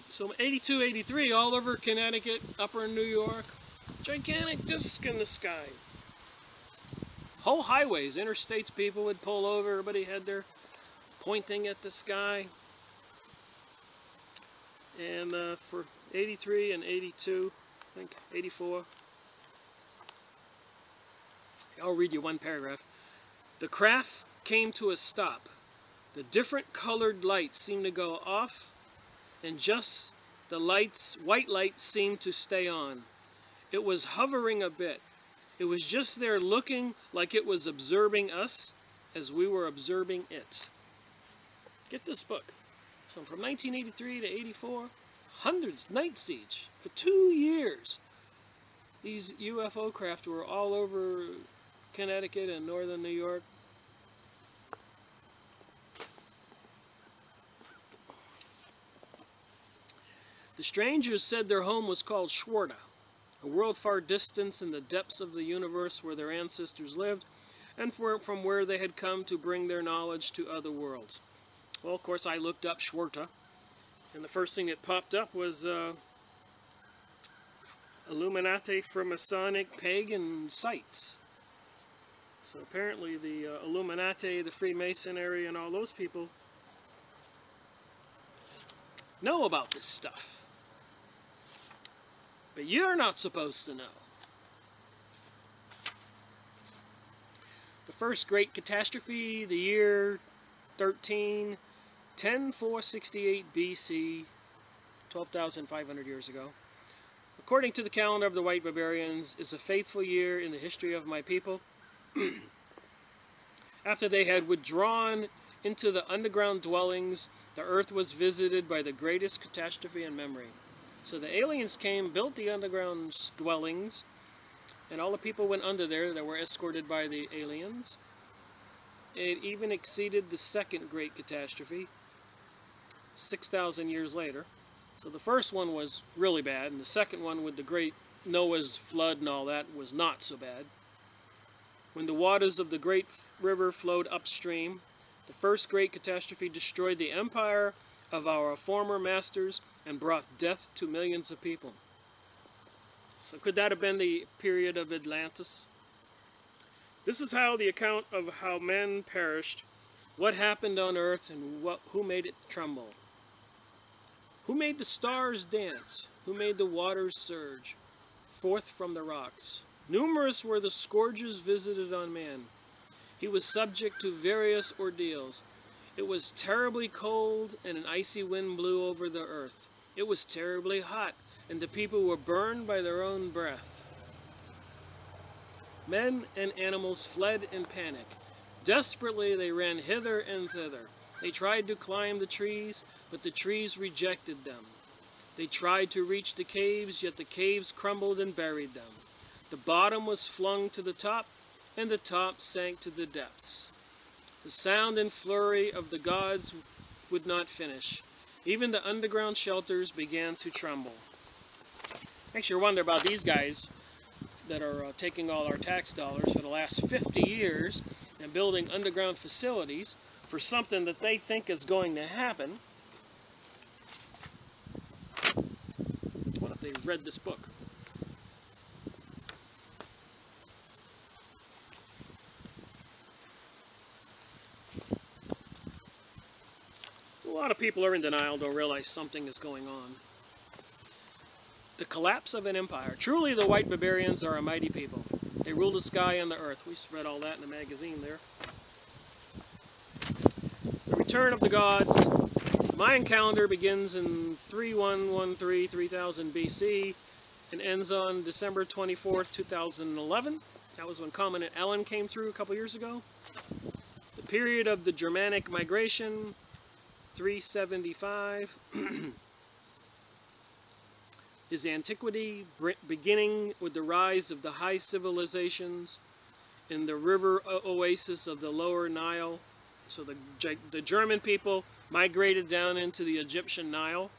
So 82, 83, all over Connecticut, upper New York. Gigantic disc in the sky. Whole highways, interstates, people would pull over. Everybody had their pointing at the sky. And for 83 and 82, I think 84, I'll read you one paragraph. The craft came to a stop. The different colored lights seemed to go off, and just the white lights seemed to stay on. It was hovering a bit. It was just there looking like it was observing us as we were observing it. Get this book. So from 1983 to 84, hundreds, Night Siege, for 2 years. These UFO craft were all over Connecticut and northern New York. The strangers said their home was called Schwarta, a world far distant in the depths of the universe where their ancestors lived, and from where they had come to bring their knowledge to other worlds. Well, of course, I looked up Schwarta, and the first thing that popped up was Illuminati Freemasonic pagan sites. So apparently the Illuminati, the Freemasonry, and all those people know about this stuff. But you're not supposed to know. The first great catastrophe, the year 10468 BC, 12,500 years ago, according to the calendar of the white barbarians, is a faithful year in the history of my people. After they had withdrawn into the underground dwellings, the earth was visited by the greatest catastrophe in memory. So the aliens came, built the underground dwellings, and all the people went under there that were escorted by the aliens. It even exceeded the second great catastrophe, 6,000 years later. So the first one was really bad, and the second one with the great Noah's flood and all that was not so bad. When the waters of the great river flowed upstream, the first great catastrophe destroyed the empire of our former masters and brought death to millions of people. So could that have been the period of Atlantis? This is how the account of how men perished, what happened on earth, and who made it tremble. Who made the stars dance? Who made the waters surge forth from the rocks? Numerous were the scourges visited on man. He was subject to various ordeals. It was terribly cold, and an icy wind blew over the earth. It was terribly hot, and the people were burned by their own breath. Men and animals fled in panic. Desperately they ran hither and thither. They tried to climb the trees, but the trees rejected them. They tried to reach the caves, yet the caves crumbled and buried them. The bottom was flung to the top, and the top sank to the depths. The sound and flurry of the gods would not finish. Even the underground shelters began to tremble. Makes you wonder about these guys that are taking all our tax dollars for the last 50 years and building underground facilities for something that they think is going to happen. What if they read this book? So a lot of people are in denial, don't realize something is going on. The collapse of an empire. Truly the white barbarians are a mighty people. They rule the sky and the earth. We read all that in the magazine there. The return of the gods. Mayan calendar begins in 3113, 3000 BC and ends on December 24th, 2011. That was when Comet Ellen came through a couple years ago. The period of the Germanic migration, 375. Is antiquity, beginning with the rise of the high civilizations in the river oasis of the lower Nile. So the German people migrated down into the Egyptian Nile.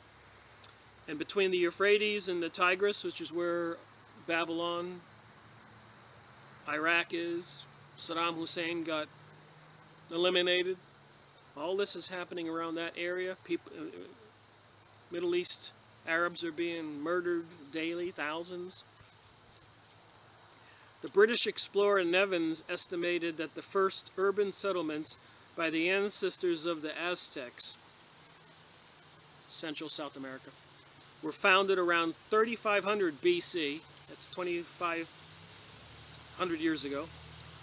And between the Euphrates and the Tigris, which is where Babylon, Iraq is, Saddam Hussein got eliminated. All this is happening around that area. People, Middle East Arabs are being murdered daily, thousands. The British explorer Nevins estimated that the first urban settlements by the ancestors of the Aztecs, Central South America, were founded around 3500 BC. That's 2500 years ago.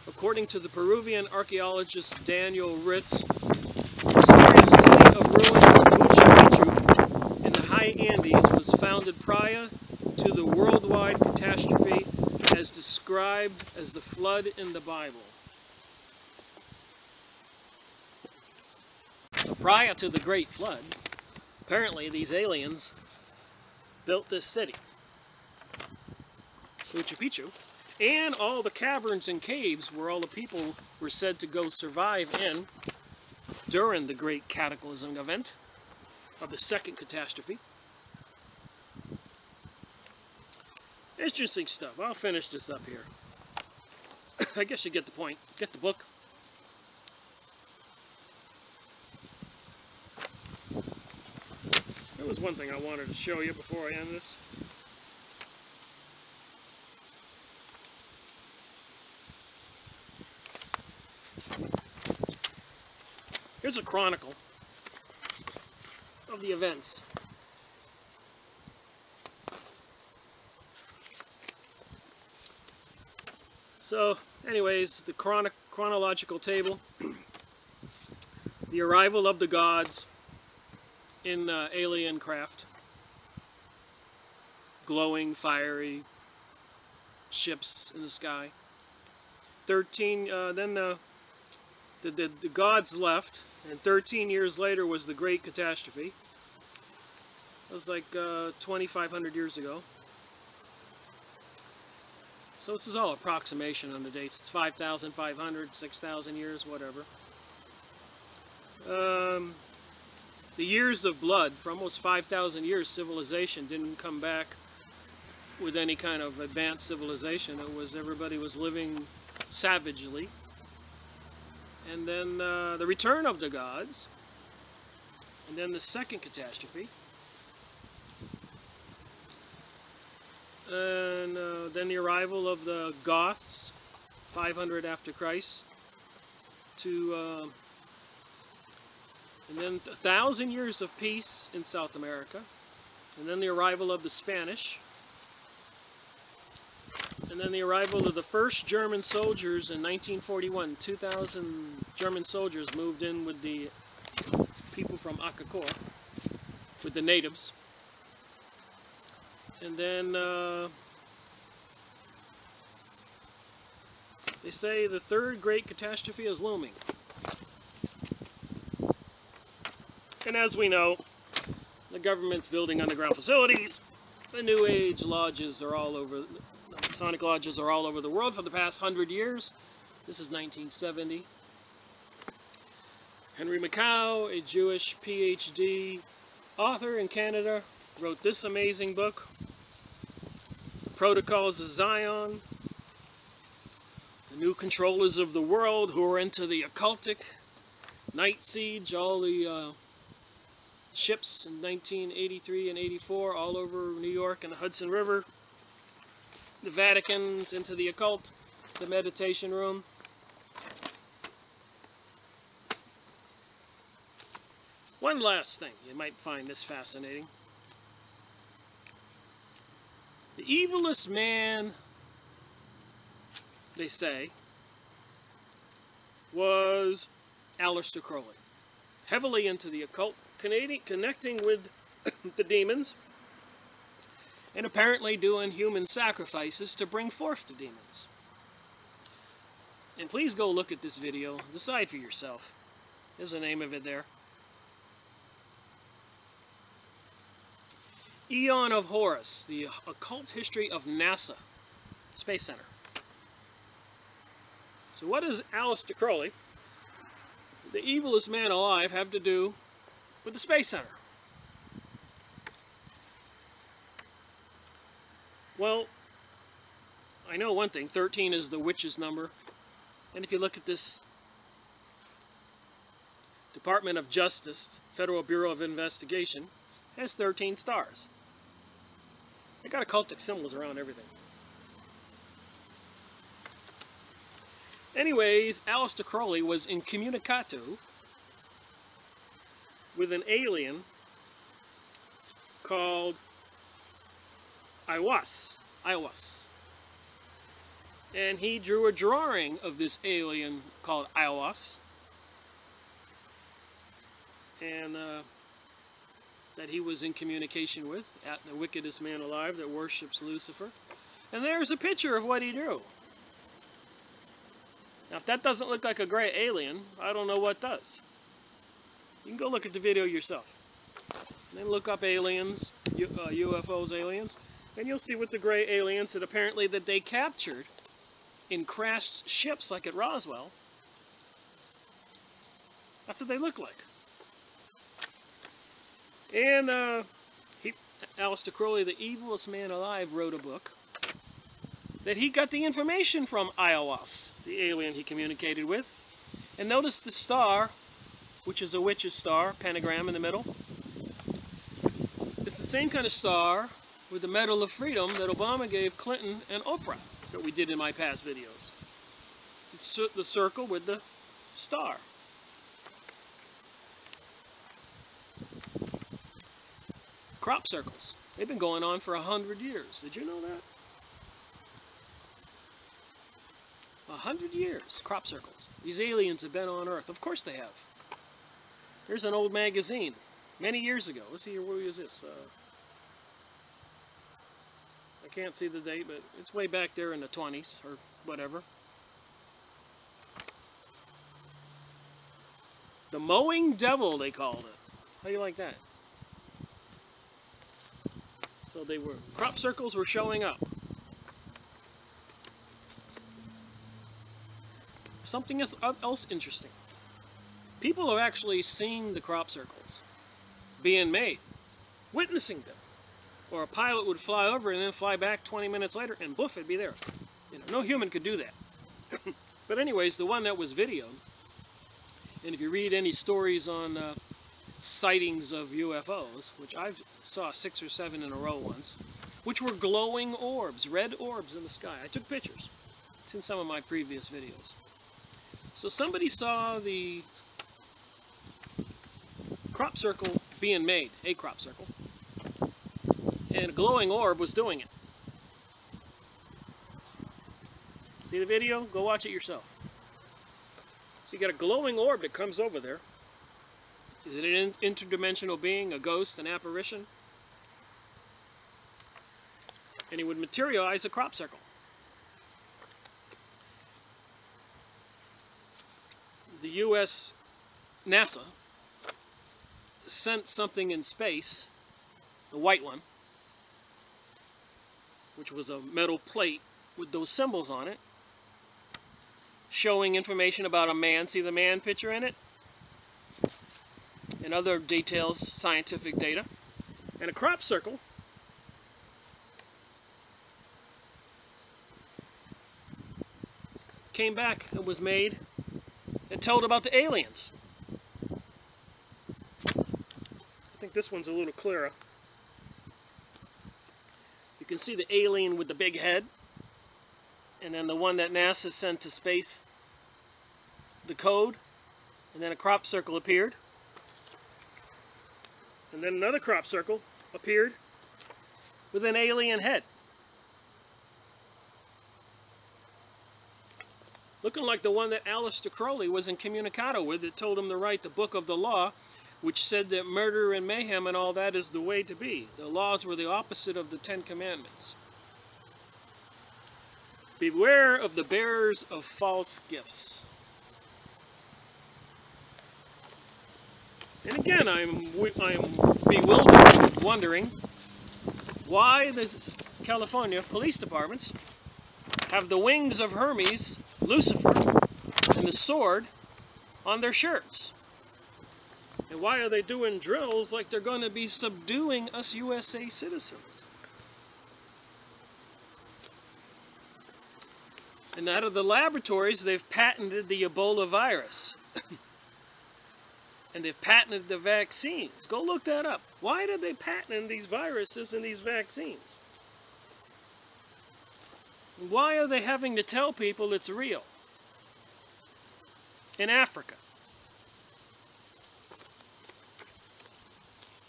According to the Peruvian archaeologist Daniel Ritz, the mysterious city of ruins Machu Picchu in the high Andes was founded prior to the worldwide catastrophe as described as the flood in the Bible. So prior to the Great Flood, apparently these aliens built this city, Machu Picchu, and all the caverns and caves where all the people were said to go survive in during the Great Cataclysm event of the second catastrophe. Interesting stuff. I'll finish this up here. I guess you get the point. Get the book. There was one thing I wanted to show you before I end this. Here's a chronicle of the events. So, anyways, the chronological table. The arrival of the gods in alien craft. Glowing, fiery ships in the sky. 13, then the gods left, and 13 years later was the Great Catastrophe. It was like 2,500 years ago. So this is all approximation on the dates. It's 5,500, 6,000 years, whatever. The years of blood, for almost 5,000 years, civilization didn't come back with any kind of advanced civilization. It was, everybody was living savagely. And then the return of the gods. And then the second catastrophe. And then the arrival of the Goths, 500 after Christ, to and then 1,000 years of peace in South America, and then the arrival of the Spanish, and then the arrival of the first German soldiers in 1941. 2,000 German soldiers moved in with the people from Akakor, with the natives. And then they say the third great catastrophe is looming. And as we know, the government's building underground facilities. The New Age lodges are all over, the Masonic lodges are all over the world for the past 100 years. This is 1970. Henry Macau, a Jewish PhD author in Canada, wrote this amazing book, Protocols of Zion, the new controllers of the world who are into the occultic, Night Siege, all the ships in 1983 and 84 all over New York and the Hudson River, the Vatican's into the occult, the meditation room. One last thing, you might find this fascinating. The evilest man, they say, was Aleister Crowley. Heavily into the occult, connecting with the demons, and apparently doing human sacrifices to bring forth the demons. And please go look at this video, decide for yourself. There's the name of it there. Eon of Horus, the occult history of NASA Space Center. So what does Aleister Crowley, the evilest man alive, have to do with the Space Center? Well, I know one thing, 13 is the witch's number. And if you look at this Department of Justice, Federal Bureau of Investigation, it has 13 stars. They got occultic symbols around everything. Anyways, Aleister Crowley was incommunicato with an alien called Aiwass. And he drew a drawing of this alien called Aiwass. And that he was in communication with, at the wickedest man alive that worships Lucifer. And there's a picture of what he drew. Now, if that doesn't look like a gray alien, I don't know what does. You can go look at the video yourself. And then look up aliens, UFOs, aliens, and you'll see what the gray aliens that apparently that they captured in crashed ships like at Roswell. That's what they look like. And Aleister Crowley, the evilest man alive, wrote a book that he got the information from Aiwass, the alien he communicated with. And notice the star, which is a witch's star, pentagram in the middle. It's the same kind of star with the Medal of Freedom that Obama gave Clinton and Oprah, that we did in my past videos. It's the circle with the star. Crop circles. They've been going on for 100 years. Did you know that? 100 years, crop circles. These aliens have been on Earth. Of course they have. There's an old magazine, many years ago. Let's see here, where is this? I can't see the date, but it's way back there in the 20s, or whatever. The Mowing Devil, they called it. How do you like that? So they were, crop circles were showing up. Something else interesting. People have actually seen the crop circles being made, witnessing them. Or a pilot would fly over and then fly back 20 minutes later and boof, it'd be there. You know, no human could do that. But anyways, the one that was videoed, and if you read any stories on sightings of UFOs, which I saw 6 or 7 in a row once, which were glowing orbs, red orbs in the sky. I took pictures. It's in some of my previous videos. So somebody saw the crop circle being made, a crop circle, and a glowing orb was doing it. See the video? Go watch it yourself. So you got a glowing orb that comes over there. Is it an interdimensional being, a ghost, an apparition? And he would materialize a crop circle. The U.S. NASA sent something in space, the white one, which was a metal plate with those symbols on it, showing information about a man. See the man picture in it? And other details, scientific data. And a crop circle came back and was made and told about the aliens. I think this one's a little clearer. You can see the alien with the big head, and then the one that NASA sent to space, the code, and then a crop circle appeared, and then another crop circle appeared with an alien head, looking like the one that Aleister Crowley was incommunicado with, that told him to write the book of the law, which said that murder and mayhem and all that is the way to be. The laws were the opposite of the 10 Commandments. Beware of the bearers of false gifts. And again, I'm bewildered, wondering why the California police departments have the wings of Hermes, Lucifer, and the sword on their shirts. And why are they doing drills like they're going to be subduing us USA citizens? And out of the laboratories, they've patented the Ebola virus. And they've patented the vaccines. Go look that up. Why did they patent these viruses and these vaccines? Why are they having to tell people it's real? In Africa.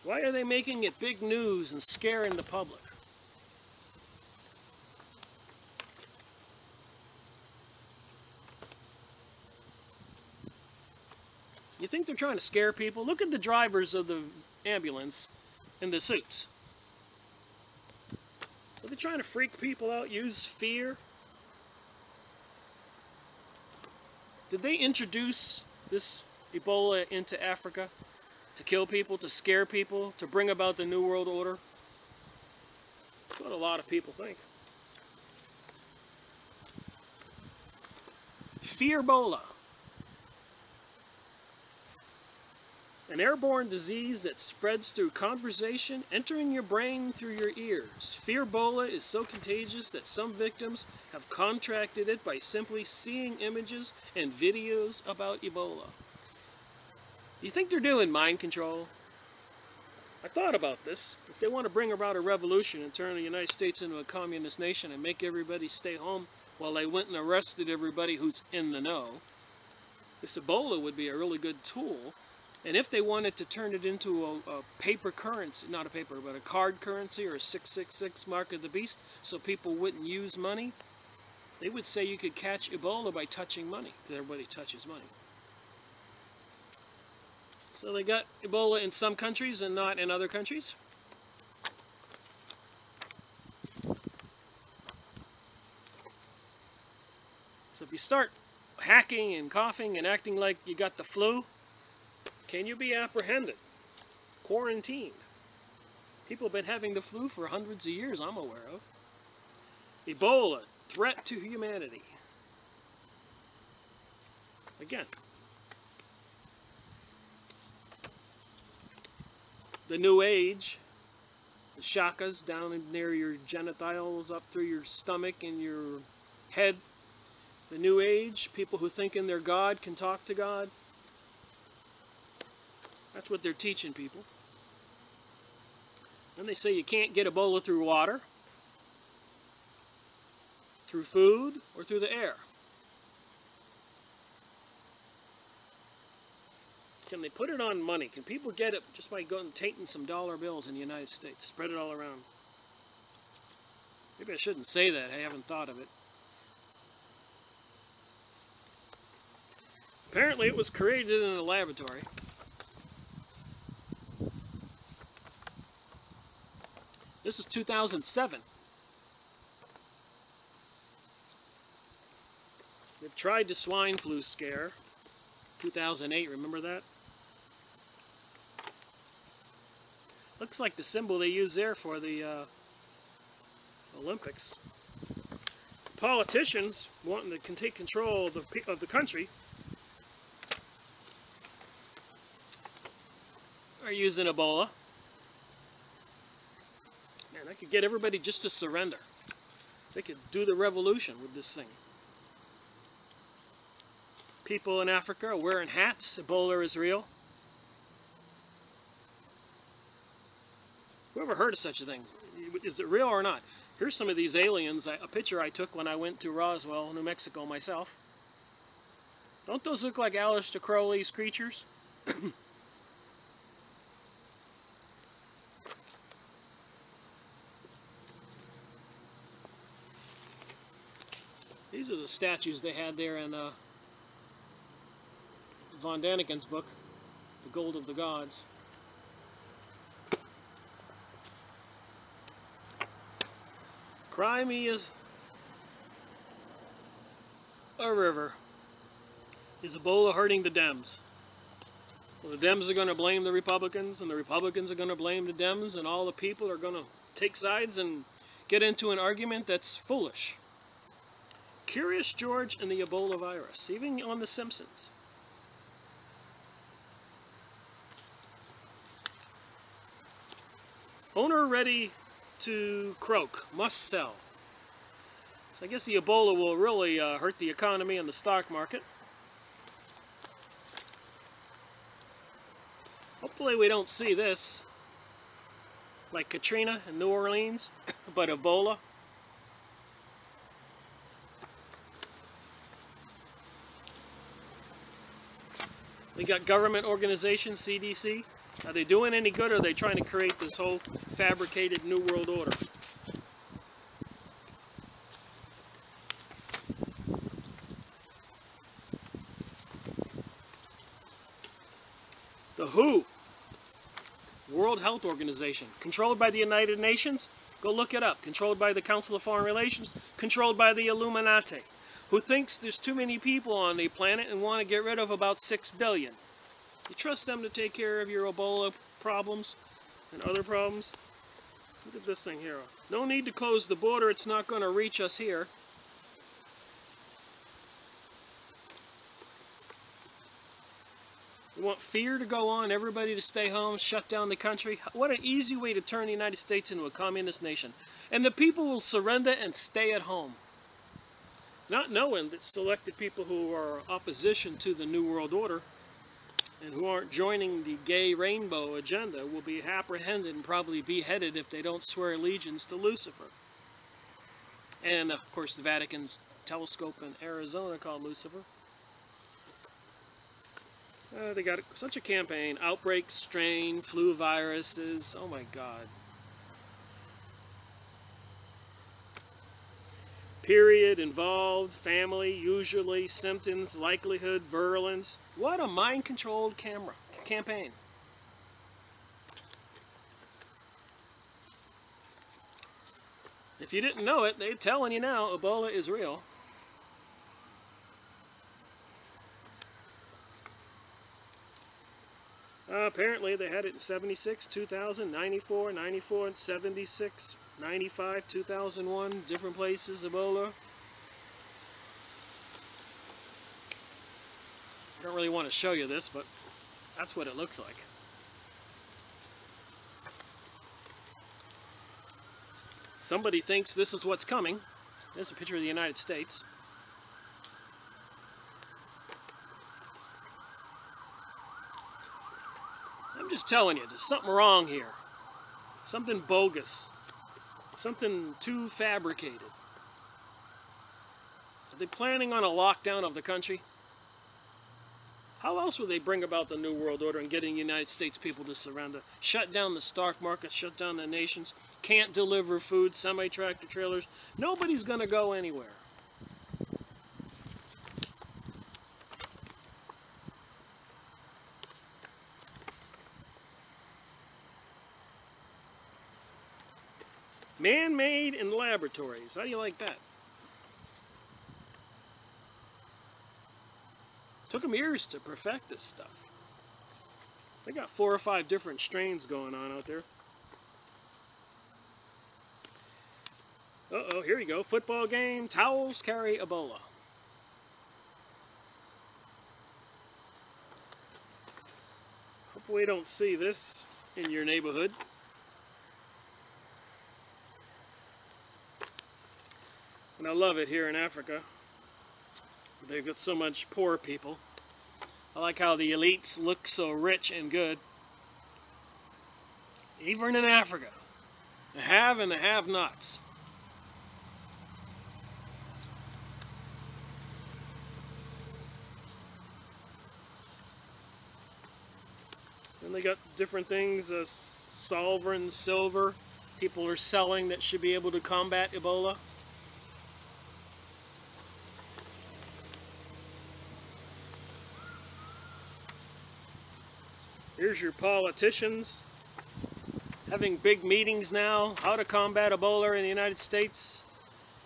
Why are they making it big news and scaring the public? You think they're trying to scare people? Look at the drivers of the ambulance in the suits. Are they trying to freak people out, use fear? Did they introduce this Ebola into Africa to kill people, to scare people, to bring about the New World Order? That's what a lot of people think. Fearbola. An airborne disease that spreads through conversation, entering your brain through your ears. Fearbola is so contagious that some victims have contracted it by simply seeing images and videos about Ebola. You think they're doing mind control? I thought about this. If they want to bring about a revolution and turn the United States into a communist nation and make everybody stay home while they went and arrested everybody who's in the know, this Ebola would be a really good tool. And if they wanted to turn it into a paper currency, not a paper, but a card currency or a 666 mark of the beast, so people wouldn't use money, they would say you could catch Ebola by touching money, because everybody touches money. So they got Ebola in some countries and not in other countries. So if you start hacking and coughing and acting like you got the flu, can you be apprehended? Quarantined? People have been having the flu for hundreds of years, I'm aware of. Ebola, threat to humanity. Again. The New Age, the shakas down near your genitals, up through your stomach and your head. The New Age, people who think in their God can talk to God. That's what they're teaching people. Then they say you can't get Ebola through water, through food, or through the air. Can they put it on money? Can people get it just by going and taking some dollar bills in the United States? Spread it all around. Maybe I shouldn't say that. I haven't thought of it. Apparently it was created in a laboratory. This is 2007. They've tried the swine flu scare. 2008, remember that? Looks like the symbol they use there for the Olympics. Politicians wanting to take control of the country are using Ebola. Man, I could get everybody just to surrender. They could do the revolution with this thing. People in Africa are wearing hats. Ebola is real. Whoever heard of such a thing? Is it real or not? Here's some of these aliens, a picture I took when I went to Roswell, New Mexico myself. Don't those look like Aleister Crowley's creatures? These are the statues they had there in Von Daniken's book, The Gold of the Gods. Crimea is a river. Is Ebola hurting the Dems? Well, the Dems are going to blame the Republicans, and the Republicans are going to blame the Dems, and all the people are going to take sides and get into an argument that's foolish. Curious George and the Ebola virus, even on The Simpsons. Owner ready to croak, must sell. So I guess the Ebola will really hurt the economy and the stock market. Hopefully we don't see this, like Katrina in New Orleans, but Ebola. We got government organizations, CDC. Are they doing any good, or are they trying to create this whole fabricated New World Order? The WHO, World Health Organization, controlled by the United Nations? Go look it up. Controlled by the Council of Foreign Relations, controlled by the Illuminati, who thinks there's too many people on the planet and want to get rid of about 6 billion. You trust them to take care of your Ebola problems and other problems? Look at this thing here. No need to close the border. It's not going to reach us here. You want fear to go on, everybody to stay home, shut down the country? What an easy way to turn the United States into a communist nation. And the people will surrender and stay at home. Not knowing that selected people who are opposition to the New World Order and who aren't joining the gay rainbow agenda will be apprehended and probably beheaded if they don't swear allegiance to Lucifer. And, of course, the Vatican's telescope in Arizona called Lucifer. They got such a campaign. Outbreaks, strain, flu viruses. Oh, my God. Period, involved, family, usually, symptoms, likelihood, virulence. What a mind-controlled campaign. If you didn't know it, they're telling you now, Ebola is real. Apparently they had it in 76, 2000, 94, 94, and 76, 95, 2001, different places, Ebola. I don't really want to show you this, but that's what it looks like. Somebody thinks this is what's coming. There's a picture of the United States. just telling you, there's something wrong here. Something bogus. Something too fabricated. Are they planning on a lockdown of the country? How else would they bring about the New World Order and getting the United States people to surrender? Shut down the stock market, shut down the nations, can't deliver food, semi-tractor trailers. Nobody's going to go anywhere. Man-made in laboratories. How do you like that? Took them years to perfect this stuff. They got 4 or 5 different strains going on out there. Uh-oh, here you go. Football game. Towels carry Ebola. Hopefully you don't see this in your neighborhood. And I love it here in Africa. They've got so much poor people. I like how the elites look so rich and good. Even in Africa. The have and the have-nots. And they got different things, sovereign silver. People are selling that should be able to combat Ebola. Here's your politicians having big meetings now. How to combat Ebola in the United States.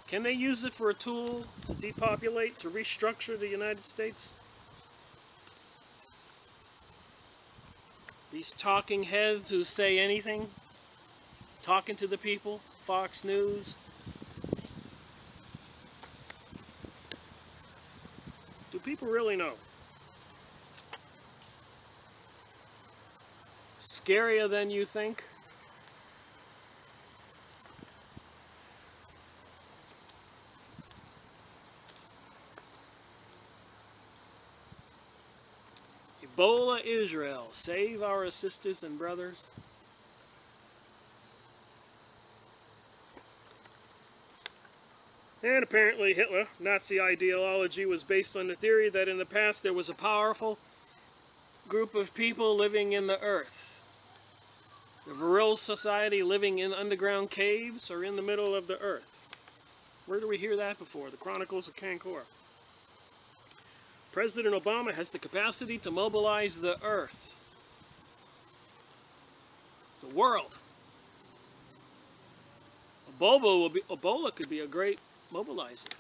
Can they use it for a tool to depopulate, to restructure the United States? These talking heads who say anything, talking to the people, Fox News. Do people really know? Scarier than you think. Ebola Israel, save our sisters and brothers. And apparently Hitler, Nazi ideology, was based on the theory that in the past there was a powerful group of people living in the earth. The virile society living in underground caves or in the middle of the earth. Where do we hear that before? The Chronicles of Akakor. President Obama has the capacity to mobilize the earth. The world. Ebola could be a great mobilizer.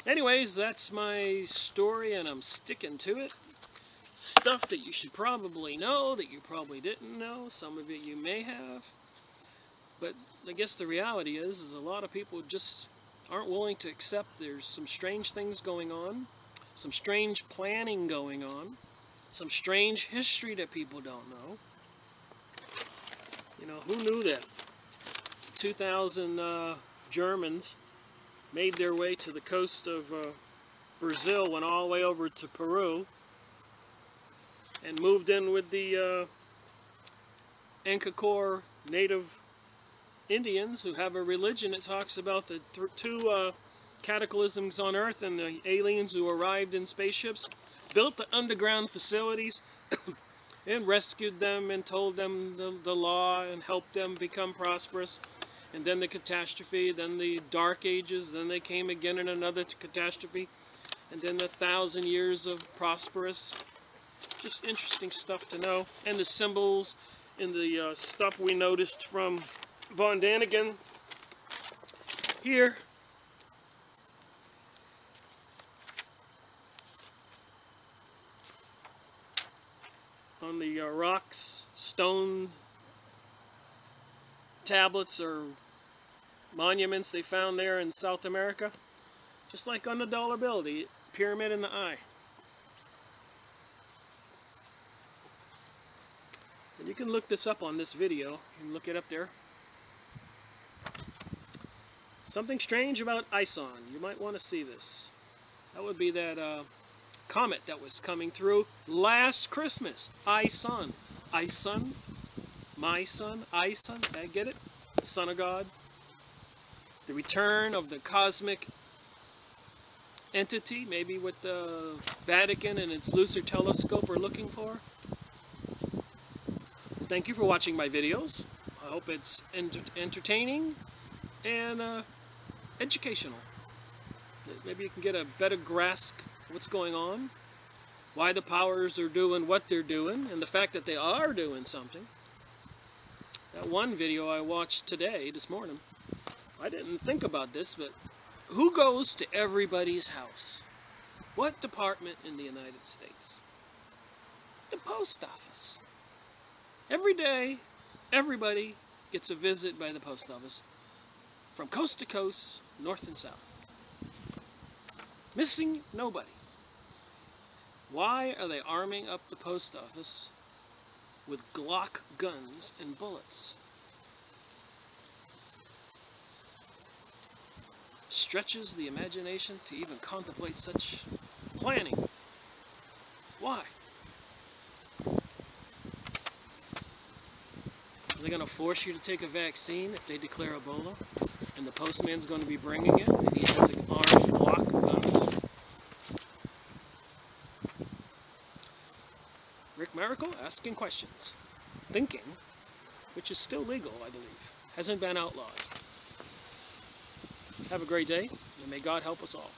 Anyways, that's my story and I'm sticking to it. Stuff that you should probably know, that you probably didn't know. Some of it you may have. But I guess the reality is a lot of people just aren't willing to accept there's some strange things going on. Some strange planning going on. Some strange history that people don't know. You know, who knew that 2,000 Germans made their way to the coast of Brazil, went all the way over to Peru, and moved in with the Akakor native Indians who have a religion that talks about the two cataclysms on Earth and the aliens who arrived in spaceships, built the underground facilities, and rescued them and told them the law and helped them become prosperous. And then the catastrophe, then the Dark Ages, then they came again in another catastrophe, and then the 1,000 years of prosperous. Just interesting stuff to know. And the symbols and the stuff we noticed from Von Daniken here. On the rocks, stone tablets or monuments they found there in South America. Just like on the dollar bill, the pyramid in the eye. And you can look this up on this video. You can look it up there. Something strange about Ison. You might want to see this. That would be that comet that was coming through last Christmas. I-Sun. I-Sun? My son? I-Sun? I get it? The Son of God. The return of the cosmic entity, maybe what the Vatican and its Lunar telescope are looking for. Thank you for watching my videos. I hope it's entertaining and educational. Maybe you can get a better grasp of what's going on, why the powers are doing what they're doing, and the fact that they are doing something. That one video I watched today, this morning, I didn't think about this, but who goes to everybody's house? What department in the United States? The post office. Every day, everybody gets a visit by the post office from coast to coast, north and south. Missing nobody. Why are they arming up the post office with Glock guns and bullets? Stretches the imagination to even contemplate such planning. Why? Are they going to force you to take a vaccine if they declare Ebola? And the postman's going to be bringing it, and he has an armed Glock gun? Rick Miracle asking questions. Thinking, which is still legal, I believe, hasn't been outlawed. Have a great day, and may God help us all.